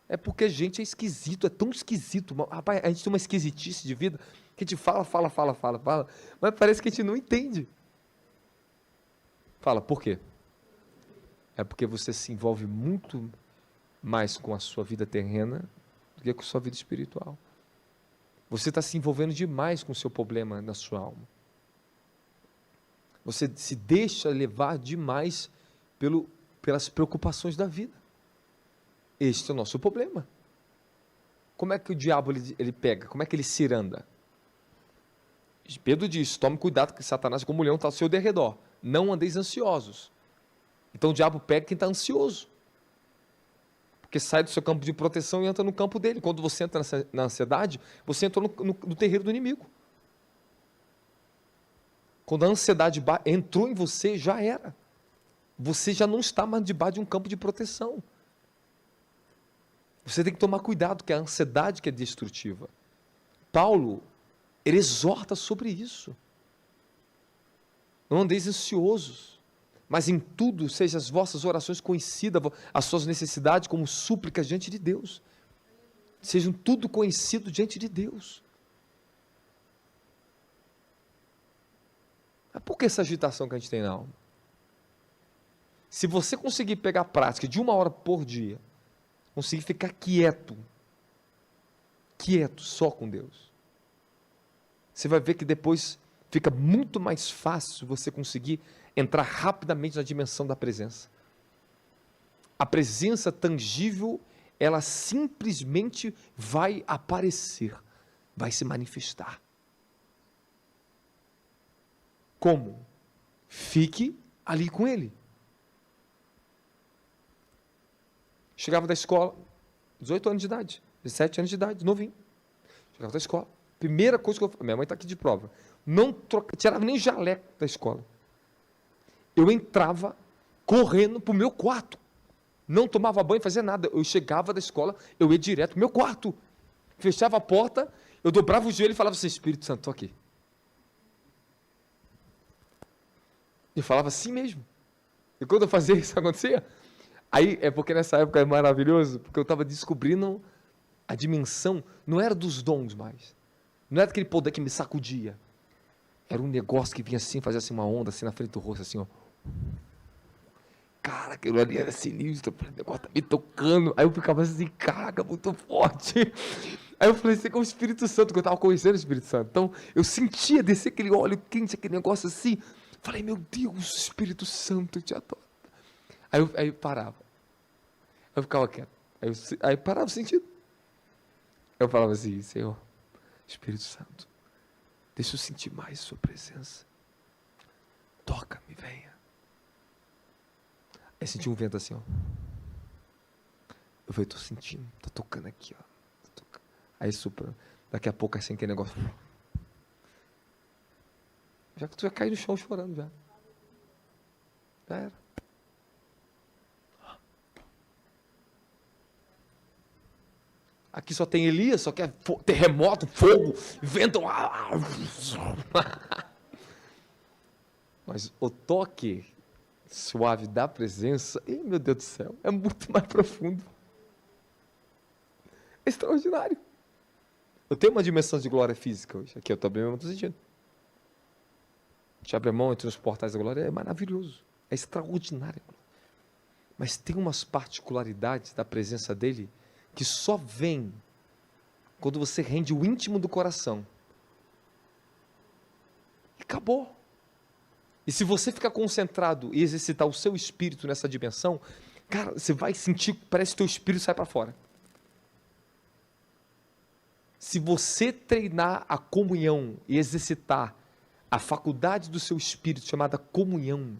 É porque a gente é esquisito, é tão esquisito. Rapaz, a gente tem uma esquisitice de vida, que a gente fala, mas parece que a gente não entende. Fala, por quê? É porque você se envolve muito mais com a sua vida terrena do que com a sua vida espiritual. Você está se envolvendo demais com o seu problema na sua alma. Você se deixa levar demais pelas preocupações da vida. Este é o nosso problema. Como é que o diabo ele pega? Como é que ele ciranda? Pedro diz, tome cuidado que Satanás como leão está ao seu derredor. Não andeis ansiosos. Então o diabo pega quem está ansioso. Porque sai do seu campo de proteção e entra no campo dele. Quando você entra na ansiedade, você entrou no terreiro do inimigo. Quando a ansiedade entrou em você, já era. Você já não está mais debaixo de um campo de proteção. Você tem que tomar cuidado, que é a ansiedade que é destrutiva. Paulo, ele exorta sobre isso. Não andeis ansiosos, mas em tudo sejam as vossas orações conhecidas, as suas necessidades como súplicas diante de Deus. Sejam tudo conhecido diante de Deus. Mas por que essa agitação que a gente tem na alma? Se você conseguir pegar a prática de 1 hora por dia, conseguir ficar quieto só com Deus, você vai ver que depois fica muito mais fácil você conseguir entrar rapidamente na dimensão da presença. A presença tangível, ela simplesmente vai aparecer, vai se manifestar. Como? Fique ali com Ele. Chegava da escola, 18 anos de idade, 17 anos de idade, novinho. Chegava da escola. Primeira coisa que eu faço, minha mãe está aqui de prova, não tirava nem jaleco da escola. Eu entrava correndo para o meu quarto. Não tomava banho, fazia nada. Eu chegava da escola, eu ia direto para o meu quarto. Fechava a porta, eu dobrava o joelho e falava assim, Espírito Santo, estou aqui. E falava assim mesmo. E quando eu fazia isso, acontecia. Aí, é porque nessa época é maravilhoso, porque eu estava descobrindo a dimensão, não era dos dons mais. Não era aquele poder que me sacudia. Era um negócio que vinha assim, fazia assim uma onda, assim na frente do rosto, assim, ó. Cara, aquilo ali era sinistro, o negócio tá me tocando. Aí eu ficava assim, caraca, muito forte. Aí eu falei assim, com o Espírito Santo, que eu estava conhecendo o Espírito Santo. Então, eu sentia descer aquele óleo quente, aquele negócio assim. Falei, meu Deus, Espírito Santo, eu te adoro. Aí eu parava. Eu ficava quieto. Aí parava o sentido. Eu falava assim, Senhor, Espírito Santo, deixa eu sentir mais sua presença. Toca-me, venha. Aí senti um vento assim, ó. Eu falei, tô sentindo, tá tocando aqui, ó. Aí supra. Daqui a pouco assim, aquele negócio. Já que tu ia cair no chão chorando já. Já era. Aqui só tem Elias, só que é terremoto, fogo, vento. Mas o toque suave da presença, meu Deus do céu, é muito mais profundo. É extraordinário. Eu tenho uma dimensão de glória física hoje. Aqui eu estou abrindo, eu estou sentindo. Te abre a mão entre os portais da glória, é maravilhoso. É extraordinário. Mas tem umas particularidades da presença dele que só vem quando você rende o íntimo do coração. E acabou. E se você ficar concentrado e exercitar o seu espírito nessa dimensão, cara, você vai sentir, parece que o teu espírito sai para fora. Se você treinar a comunhão e exercitar a faculdade do seu espírito chamada comunhão,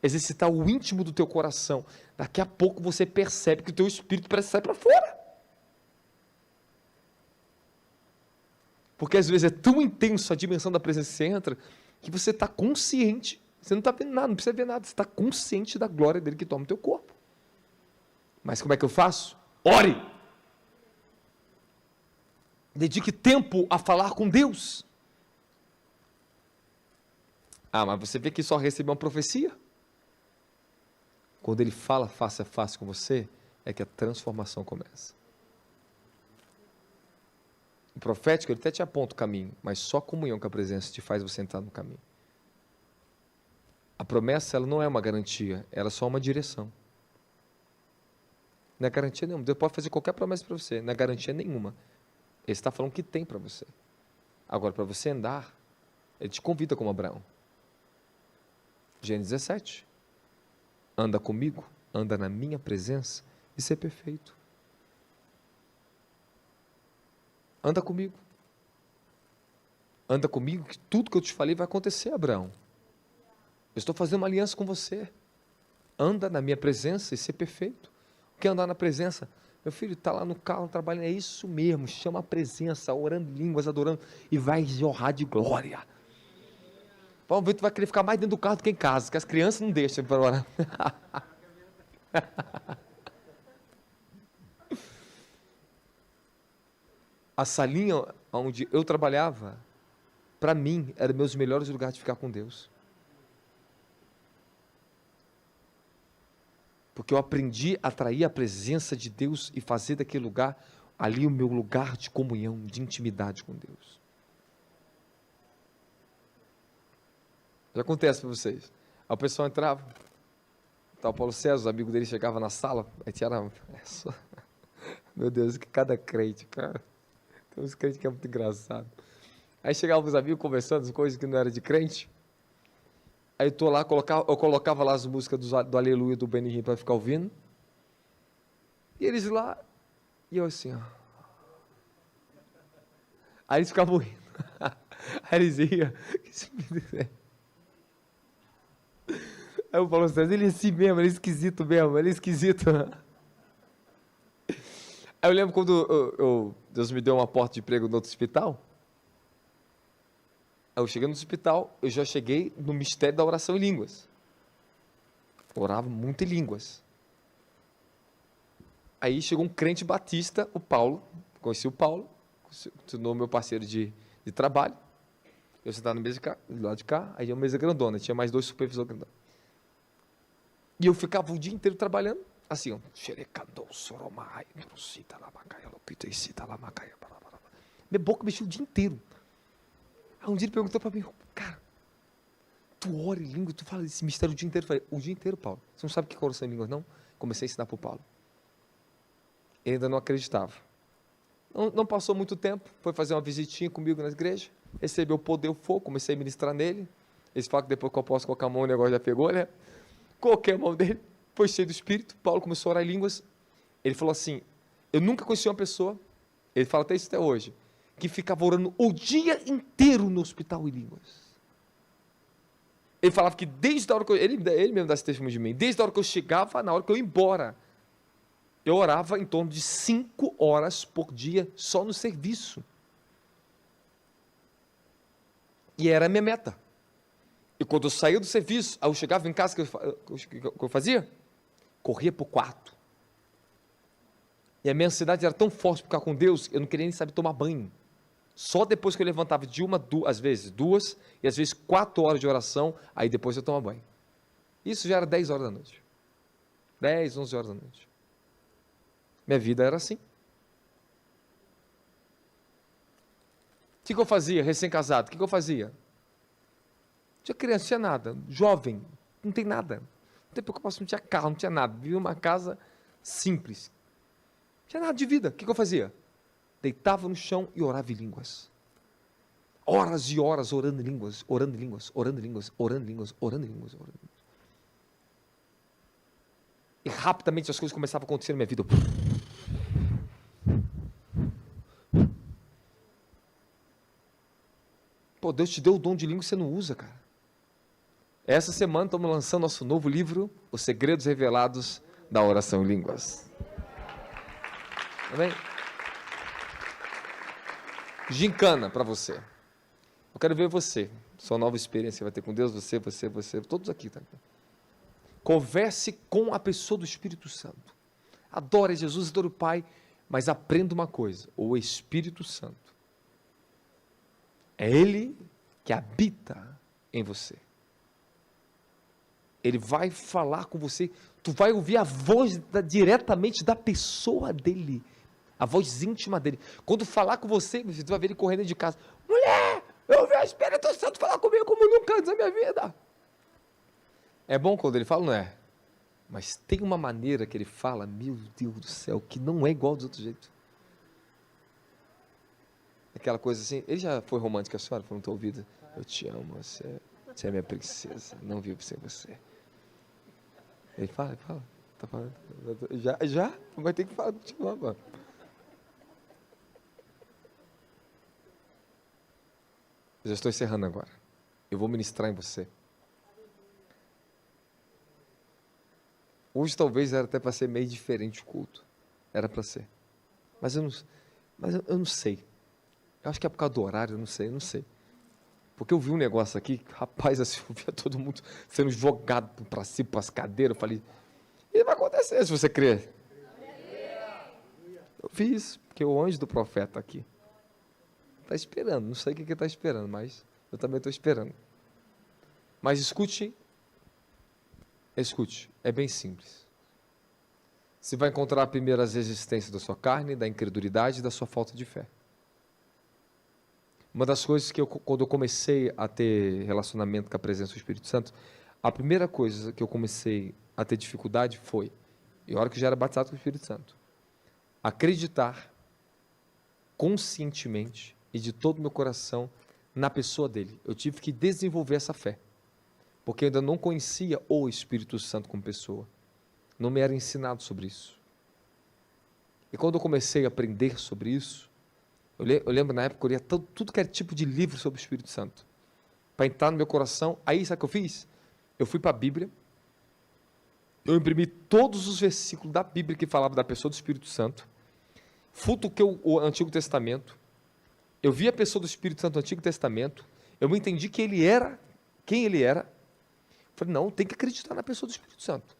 exercitar o íntimo do teu coração, daqui a pouco você percebe que o teu espírito parece sair para fora. Porque às vezes é tão intenso a dimensão da presença que você entra, que você está consciente, você não está vendo nada, não precisa ver nada, você está consciente da glória dele que toma o teu corpo. Mas como é que eu faço? Ore! Dedique tempo a falar com Deus. Mas você vê que só recebeu uma profecia? Quando ele fala face a face com você, é que a transformação começa. O profético, ele até te aponta o caminho, mas só a comunhão com a presença te faz você entrar no caminho. A promessa, ela não é uma garantia, ela é só uma direção. Não é garantia nenhuma. Deus pode fazer qualquer promessa para você, não é garantia nenhuma. Ele está falando que tem para você. Agora, para você andar, ele te convida como Abraão. Gênesis 17. Anda comigo, anda na minha presença e ser perfeito. Anda comigo. Anda comigo que tudo que eu te falei vai acontecer, Abraão. Eu estou fazendo uma aliança com você. Anda na minha presença e ser perfeito. O que é andar na presença? Meu filho está lá no carro trabalhando, é isso mesmo, chama a presença, orando em línguas, adorando, e vai jorrar de glória. Vamos ver, tu vai querer ficar mais dentro do carro do que em casa, que as crianças não deixam para orar. A salinha onde eu trabalhava, para mim, era meus melhores lugares de ficar com Deus. Porque eu aprendi a atrair a presença de Deus e fazer daquele lugar ali o meu lugar de comunhão, de intimidade com Deus. Já acontece para vocês. Aí o pessoal entrava, tá, o Paulo César, os amigos dele chegavam na sala, aí tinha... Meu Deus, que cada crente, cara. Tem uns crentes que é muito engraçado. Aí chegavam os amigos conversando, as coisas que não eram de crente. Aí eu lá, eu colocava lá as músicas do Aleluia, do Benny Hinn para ficar ouvindo. E eles lá, e eu assim, ó. Aí eles ficavam rindo. Aí eles iam. Aí eu falo assim, ele é assim mesmo, ele é esquisito mesmo, ele é esquisito. Aí eu lembro quando Deus me deu uma porta de emprego no outro hospital. Aí eu cheguei no hospital, eu já cheguei no mistério da oração em línguas. Eu orava muito em línguas. Aí chegou um crente batista, o Paulo, conheci o Paulo, se tornou meu parceiro de trabalho. Eu sentava na mesa de cá, do lado de cá, aí tinha uma mesa grandona, tinha mais 2 supervisores grandones. E eu ficava o dia inteiro trabalhando, assim, ó. Minha boca mexia o dia inteiro. Aí um dia ele perguntou para mim, cara, tu ora em língua, tu fala desse mistério o dia inteiro? Eu falei, o dia inteiro, Paulo. Você não sabe o que é oração em línguas, não? Comecei a ensinar para o Paulo. Ele ainda não acreditava. Não passou muito tempo, foi fazer uma visitinha comigo na igreja, recebeu o poder, o fogo, comecei a ministrar nele. Eles falam que depois que eu posso colocar a mão, o negócio já pegou, né? Coloquei a mão dele, foi cheio do Espírito, Paulo começou a orar em línguas. Ele falou assim, eu nunca conheci uma pessoa, ele fala até isso até hoje, que ficava orando o dia inteiro no hospital em línguas. Ele falava que desde a hora que ele mesmo dá esse testemunho de mim, desde a hora que eu chegava, na hora que eu ia embora, eu orava em torno de 5 horas por dia, só no serviço. E era a minha meta. E quando eu saía do serviço, aí eu chegava em casa, o que eu fazia? Corria para o quarto. E a minha ansiedade era tão forte por ficar com Deus, eu não queria nem saber tomar banho. Só depois que eu levantava de às vezes 2, e às vezes 4 horas de oração, aí depois eu tomava banho. Isso já era 10 horas da noite. 10, 11 horas da noite. Minha vida era assim. O que eu fazia, recém-casado? O que eu fazia? Tinha criança, não tinha nada. Jovem, não tem nada. Não tem preocupação, não tinha carro, não tinha nada. Vivia uma casa simples. Não tinha nada de vida. O que eu fazia? Deitava no chão e orava em línguas. Horas e horas orando em línguas, orando em línguas, orando em línguas, orando em línguas, orando em línguas, orando em línguas. E rapidamente as coisas começavam a acontecer na minha vida. Pô, Deus te deu o dom de língua e você não usa, cara. Essa semana estamos lançando nosso novo livro, Os Segredos Revelados da Oração em Línguas. Amém? Gincana para você. Eu quero ver você, sua nova experiência vai ter com Deus, você, todos aqui. Tá? Converse com a pessoa do Espírito Santo. Adore Jesus, adore o Pai, mas aprenda uma coisa, o Espírito Santo. É Ele que habita em você. Ele vai falar com você, tu vai ouvir a voz diretamente da pessoa dele, a voz íntima dele. Quando falar com você, você vai ver ele correndo de casa. Mulher, eu ouvi o Espírito Santo falar comigo como nunca antes da minha vida. É bom quando ele fala, não é? Mas tem uma maneira que ele fala, meu Deus do céu, que não é igual dos outros jeitos. Aquela coisa assim, ele já foi romântico, a senhora, falou no teu ouvido, eu te amo, você é minha princesa, não vivo sem você. Ele fala, tá falando, já? Vai ter que falar, te amo, mano. Eu já estou encerrando agora, eu vou ministrar em você. Hoje talvez era até para ser meio diferente o culto, era para ser, mas eu não sei. Eu acho que é por causa do horário, eu não sei. Porque eu vi um negócio aqui, rapaz, assim, eu via todo mundo sendo jogado para cima, para as cadeiras. Eu falei, e vai acontecer se você crer. Eu vi isso, porque o anjo do profeta está aqui. Está esperando, não sei o que ele está esperando, mas eu também estou esperando. Mas escute, é bem simples. Você vai encontrar primeiro as resistências da sua carne, da incredulidade e da sua falta de fé. Uma das coisas que quando eu comecei a ter relacionamento com a presença do Espírito Santo, a primeira coisa que eu comecei a ter dificuldade foi, e a hora que eu já era batizado com o Espírito Santo, acreditar conscientemente e de todo o meu coração na pessoa dele. Eu tive que desenvolver essa fé, porque eu ainda não conhecia o Espírito Santo como pessoa. Não me era ensinado sobre isso. E quando eu comecei a aprender sobre isso, eu lembro na época que eu lia tudo que era tipo de livro sobre o Espírito Santo, para entrar no meu coração. Aí sabe o que eu fiz? Eu fui para a Bíblia, eu imprimi todos os versículos da Bíblia que falavam da pessoa do Espírito Santo, futuquei o Antigo Testamento, eu vi a pessoa do Espírito Santo no Antigo Testamento, eu me entendi que ele era, quem ele era. Falei, não, tem que acreditar na pessoa do Espírito Santo.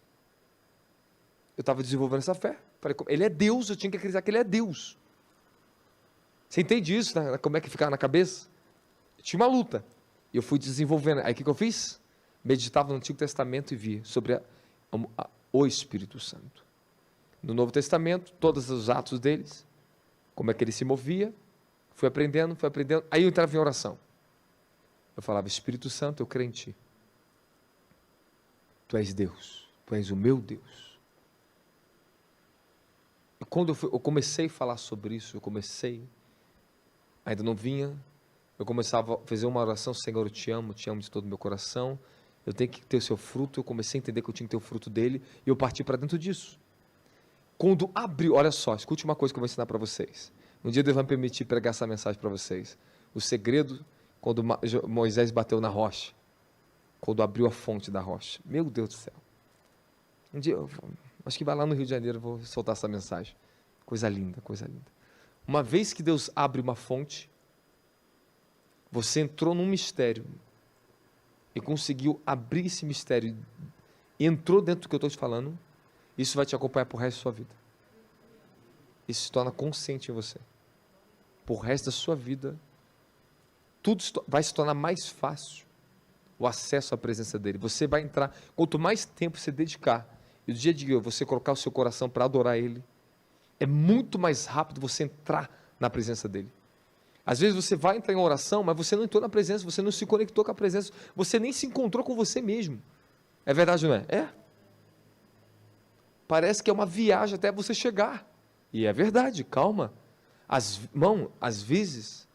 Eu estava desenvolvendo essa fé. Falei, ele é Deus, eu tinha que acreditar que ele é Deus. Você entende isso, né? Como é que ficava na cabeça? Tinha uma luta. E eu fui desenvolvendo. Aí o que eu fiz? Meditava no Antigo Testamento e via sobre o Espírito Santo. No Novo Testamento, todos os atos deles, como é que ele se movia. Fui aprendendo. Aí eu entrava em oração. Eu falava, Espírito Santo, eu creio em ti. Tu és Deus. Tu és o meu Deus. E quando eu comecei a falar sobre isso, ainda não vinha, eu começava a fazer uma oração, Senhor, eu te amo de todo o meu coração, eu tenho que ter o seu fruto. Eu comecei a entender que eu tinha que ter o fruto dele, e eu parti para dentro disso. Quando abriu, olha só, escute uma coisa que eu vou ensinar para vocês. Um dia Deus vai me permitir pregar essa mensagem para vocês. O segredo, quando Moisés bateu na rocha, quando abriu a fonte da rocha. Meu Deus do céu. Um dia, acho que vai lá no Rio de Janeiro, eu vou soltar essa mensagem. Coisa linda, coisa linda. Uma vez que Deus abre uma fonte, você entrou num mistério e conseguiu abrir esse mistério e entrou dentro do que eu estou te falando, isso vai te acompanhar por resto da sua vida. Isso se torna consciente em você. Por resto da sua vida, tudo vai se tornar mais fácil, o acesso à presença dele. Você vai entrar, quanto mais tempo você dedicar, e do dia a dia você colocar o seu coração para adorar ele, é muito mais rápido você entrar na presença dele. Às vezes você vai entrar em oração, mas você não entrou na presença, você não se conectou com a presença, você nem se encontrou com você mesmo. É verdade ou não é? É. Parece que é uma viagem até você chegar. E é verdade, calma. Irmão, às vezes,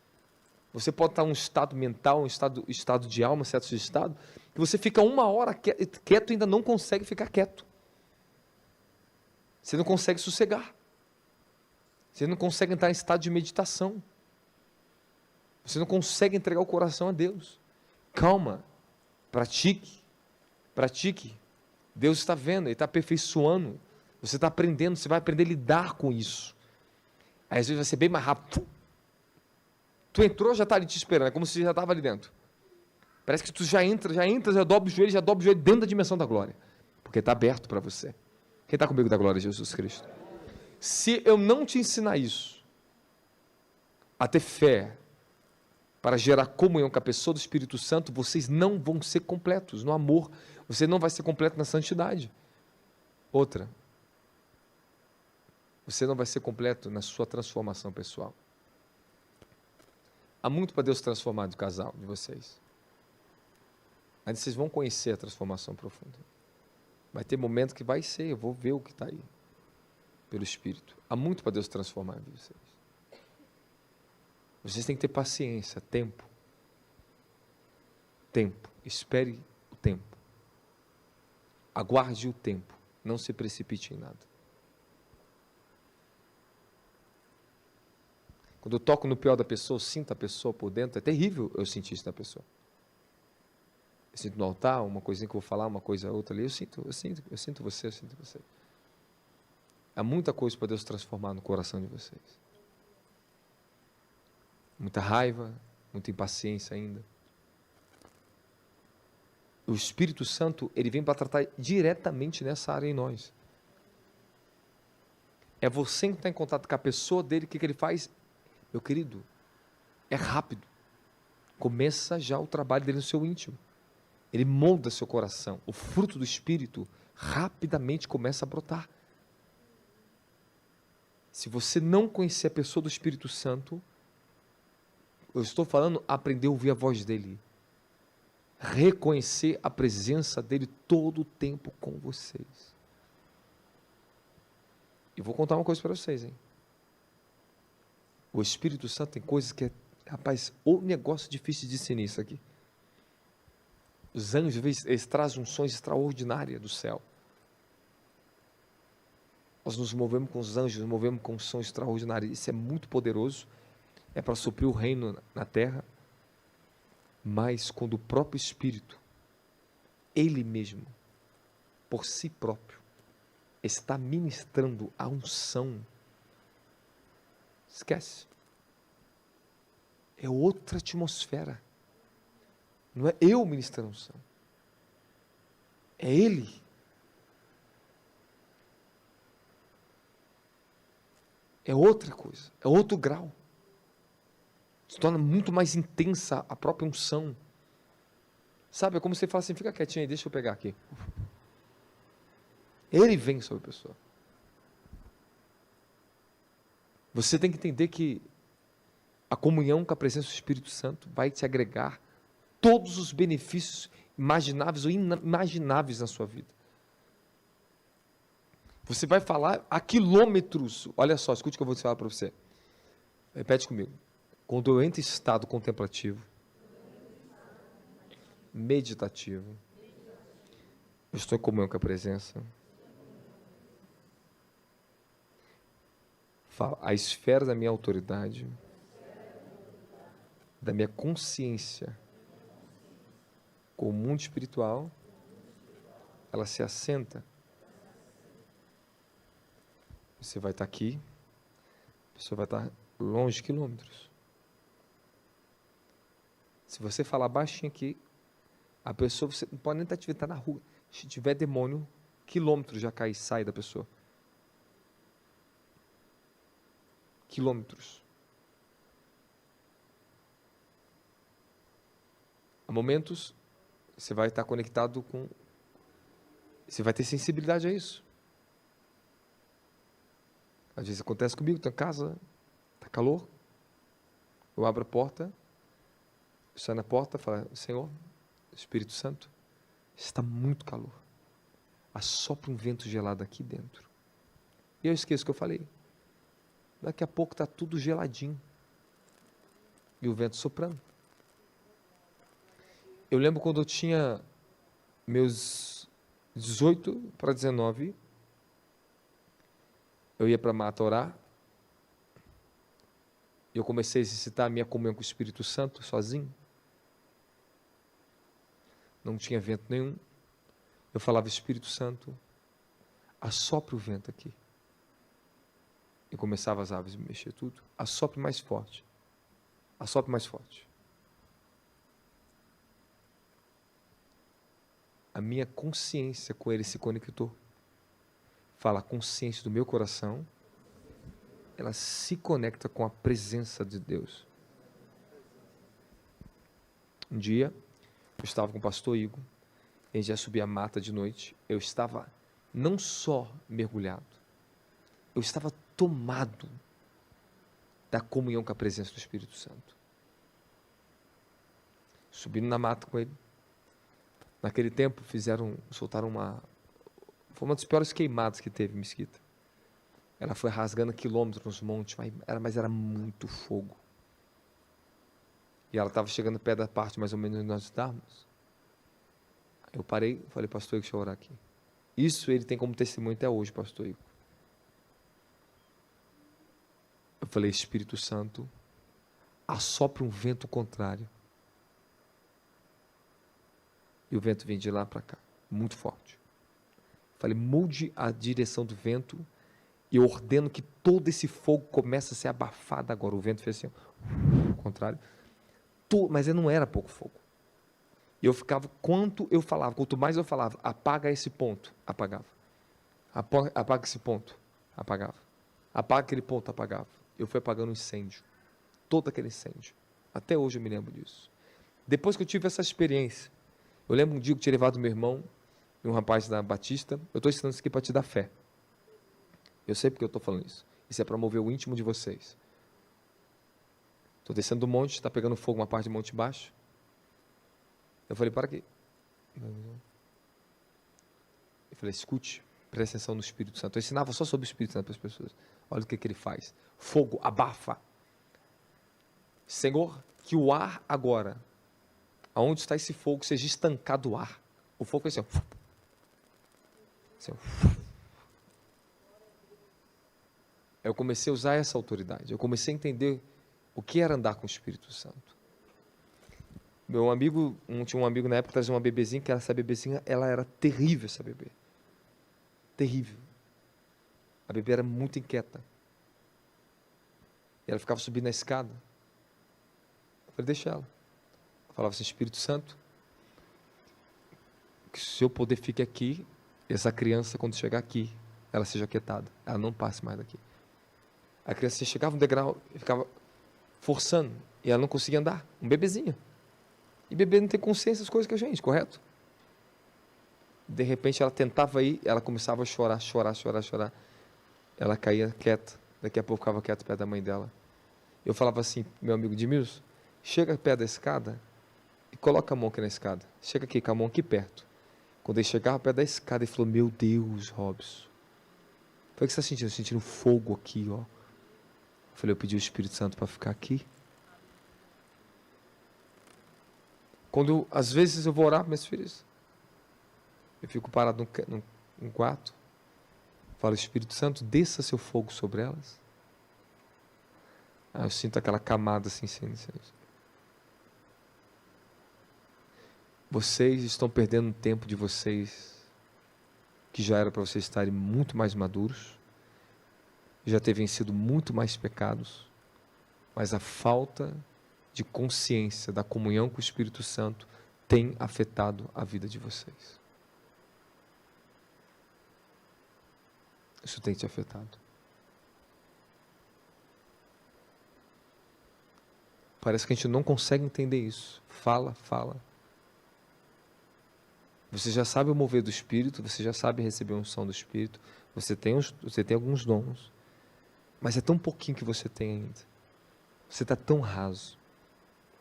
você pode estar em um estado mental, um estado de alma, certo estado, que você fica 1 hora quieto e ainda não consegue ficar quieto. Você não consegue sossegar. Você não consegue entrar em estado de meditação. Você não consegue entregar o coração a Deus. Calma. Pratique. Pratique. Deus está vendo, Ele está aperfeiçoando. Você está aprendendo, você vai aprender a lidar com isso. Aí às vezes vai ser bem mais rápido. Tu entrou, já está ali te esperando, é como se já estava ali dentro. Parece que tu já entra, já dobra o joelho dentro da dimensão da glória. Porque está aberto para você. Quem está comigo da glória de Jesus Cristo? Se eu não te ensinar isso, a ter fé, para gerar comunhão com a pessoa do Espírito Santo, vocês não vão ser completos no amor, você não vai ser completo na santidade. Outra, você não vai ser completo na sua transformação pessoal. Há muito para Deus transformar do casal de vocês. Aí vocês vão conhecer a transformação profunda. Vai ter momento que vai ser, eu vou ver o que está aí, pelo Espírito. Há muito para Deus transformar em vocês. Vocês têm que ter paciência, tempo. Tempo. Espere o tempo. Aguarde o tempo. Não se precipite em nada. Quando eu toco no pior da pessoa, eu sinto a pessoa por dentro. É terrível eu sentir isso na pessoa. Eu sinto no altar, uma coisinha que eu vou falar, uma coisa outra ali. Eu sinto você. Há muita coisa para Deus transformar no coração de vocês. Muita raiva, muita impaciência ainda. O Espírito Santo, ele vem para tratar diretamente nessa área em nós. É você que está em contato com a pessoa dele, o que ele faz? Meu querido, é rápido. Começa já o trabalho dele no seu íntimo. Ele molda seu coração. O fruto do Espírito rapidamente começa a brotar. Se você não conhecer a pessoa do Espírito Santo, Eu estou falando aprender a ouvir a voz dele. Reconhecer a presença dele todo o tempo com vocês. E vou contar uma coisa para vocês, hein? O Espírito Santo tem coisas que rapaz, o negócio difícil de discernir isso aqui. Os anjos, às vezes, eles trazem unções extraordinárias do céu. Nós nos movemos com os anjos, nos movemos com unções extraordinárias. Isso é muito poderoso. É para suprir o reino na terra. Mas quando o próprio Espírito, ele mesmo, por si próprio, está ministrando a unção, esquece. É outra atmosfera. Não é eu ministrando a unção. É ele. É outra coisa. É outro grau. Se torna muito mais intensa a própria unção. Sabe, é como você fala assim, fica quietinho aí, deixa eu pegar aqui. Ele vem sobre a pessoa. Você tem que entender que a comunhão com a presença do Espírito Santo vai te agregar todos os benefícios imagináveis ou inimagináveis na sua vida. Você vai falar a quilômetros. Olha só, escute o que eu vou falar para você. Repete comigo. Quando eu entro em estado contemplativo, meditativo, eu estou em comunhão com a presença. A esfera da minha autoridade, da minha consciência com o mundo espiritual, ela se assenta. Você vai estar aqui, a pessoa vai estar longe de quilômetros. Se você falar baixinho aqui, a pessoa, você não pode nem estar na rua. Se tiver demônio, quilômetros já cai e sai da pessoa. Quilômetros. Há momentos, você vai estar conectado com... Você vai ter sensibilidade a isso. Às vezes acontece comigo, estou em casa, está calor, eu abro a porta, eu saio na porta e falo, Senhor, Espírito Santo, está muito calor. Assopra um vento gelado aqui dentro. E eu esqueço o que eu falei. Daqui a pouco está tudo geladinho. E o vento soprando. Eu lembro quando eu tinha meus 18 para 19, eu ia para a mata orar, e eu comecei a exercitar a minha comunhão com o Espírito Santo, sozinho. Não tinha vento nenhum. Eu falava, Espírito Santo, assopra o vento aqui. E começava as aves a mexer tudo. Assopre mais forte. Assopre mais forte. A minha consciência com ele se conectou. Fala, a consciência do meu coração, ela se conecta com a presença de Deus. Um dia, eu estava com o pastor Igor, a gente ia subir a mata de noite, eu estava não só mergulhado, eu estava tomado da comunhão com a presença do Espírito Santo. Subindo na mata com ele. Naquele tempo, soltaram foi uma das piores queimadas que teve em Mesquita. Ela foi rasgando quilômetros nos montes, mas era muito fogo. E ela estava chegando perto da parte mais ou menos onde nós estávamos. Eu parei, falei, pastor Igor, deixa eu orar aqui. Isso ele tem como testemunho até hoje, pastor Igor. Eu falei, Espírito Santo, assopra um vento contrário. E o vento vem de lá para cá, muito forte. Falei, mude a direção do vento e eu ordeno que todo esse fogo comece a ser abafado agora. O vento fez assim, ao contrário. Mas não era pouco fogo. E eu ficava, quanto mais eu falava, apaga esse ponto, apagava. Apaga esse ponto, apagava. Apaga aquele ponto, apagava. Eu fui apagando o incêndio. Todo aquele incêndio. Até hoje eu me lembro disso. Depois que eu tive essa experiência, eu lembro um dia que eu tinha levado meu irmão e um rapaz da Batista. Eu estou ensinando isso aqui para te dar fé. Eu sei porque eu estou falando isso. Isso é para mover o íntimo de vocês. Estou descendo do monte, está pegando fogo uma parte do monte baixo. Eu falei, para aqui. Eu falei, escute, preste atenção no Espírito Santo. Eu ensinava só sobre o Espírito Santo para as pessoas. Olha o que ele faz. Fogo, abafa. Senhor, que o ar agora, aonde está esse fogo, seja estancado o ar. O fogo foi assim, ó. Assim, ó. Eu comecei a usar essa autoridade. Eu comecei a entender o que era andar com o Espírito Santo. Meu amigo, tinha um amigo na época que trazia uma bebezinha, que essa bebezinha, ela era terrível, essa bebê. Terrível. A bebê era muito inquieta. E ela ficava subindo na escada. Eu falei, deixa ela. Eu falava assim, Espírito Santo, que o seu poder fique aqui, essa criança, quando chegar aqui, ela seja aquietada. Ela não passe mais daqui. A criança chegava no degrau e ficava forçando. E ela não conseguia andar. Um bebezinho. E bebê não tem consciência das coisas que a gente, correto? De repente ela tentava ir, ela começava a chorar. Ela caía quieta. Daqui a pouco ficava quieta perto da mãe dela. Eu falava assim, meu amigo Edmilson, chega perto da escada e coloca a mão aqui na escada. Chega aqui com a mão aqui perto. Quando ele chegava perto da escada, ele falou, meu Deus, Robson. Foi o que você está sentindo? Sentindo fogo aqui, ó. Eu falei, eu pedi o Espírito Santo para ficar aqui. Quando, às vezes, eu vou orar para minhas filhas, eu fico parado num quarto, falo, Espírito Santo, desça seu fogo sobre elas. Aí eu sinto aquela camada assim, Vocês estão perdendo um tempo de vocês, que já era para vocês estarem muito mais maduros, já ter vencido muito mais pecados, mas a falta de consciência da comunhão com o Espírito Santo tem afetado a vida de vocês. Isso tem te afetado. Parece que a gente não consegue entender isso. Fala. Você já sabe o mover do Espírito, você já sabe receber a unção do Espírito, você tem alguns dons, mas é tão pouquinho que você tem ainda. Você está tão raso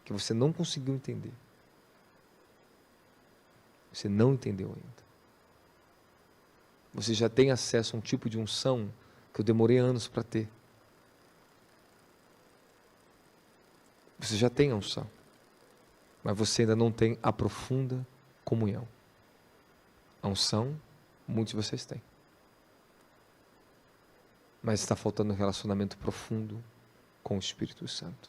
que você não conseguiu entender. Você não entendeu ainda. Você já tem acesso a um tipo de unção que eu demorei anos para ter. Você já tem a unção, mas você ainda não tem a profunda comunhão. A unção, muitos de vocês têm. Mas está faltando um relacionamento profundo com o Espírito Santo.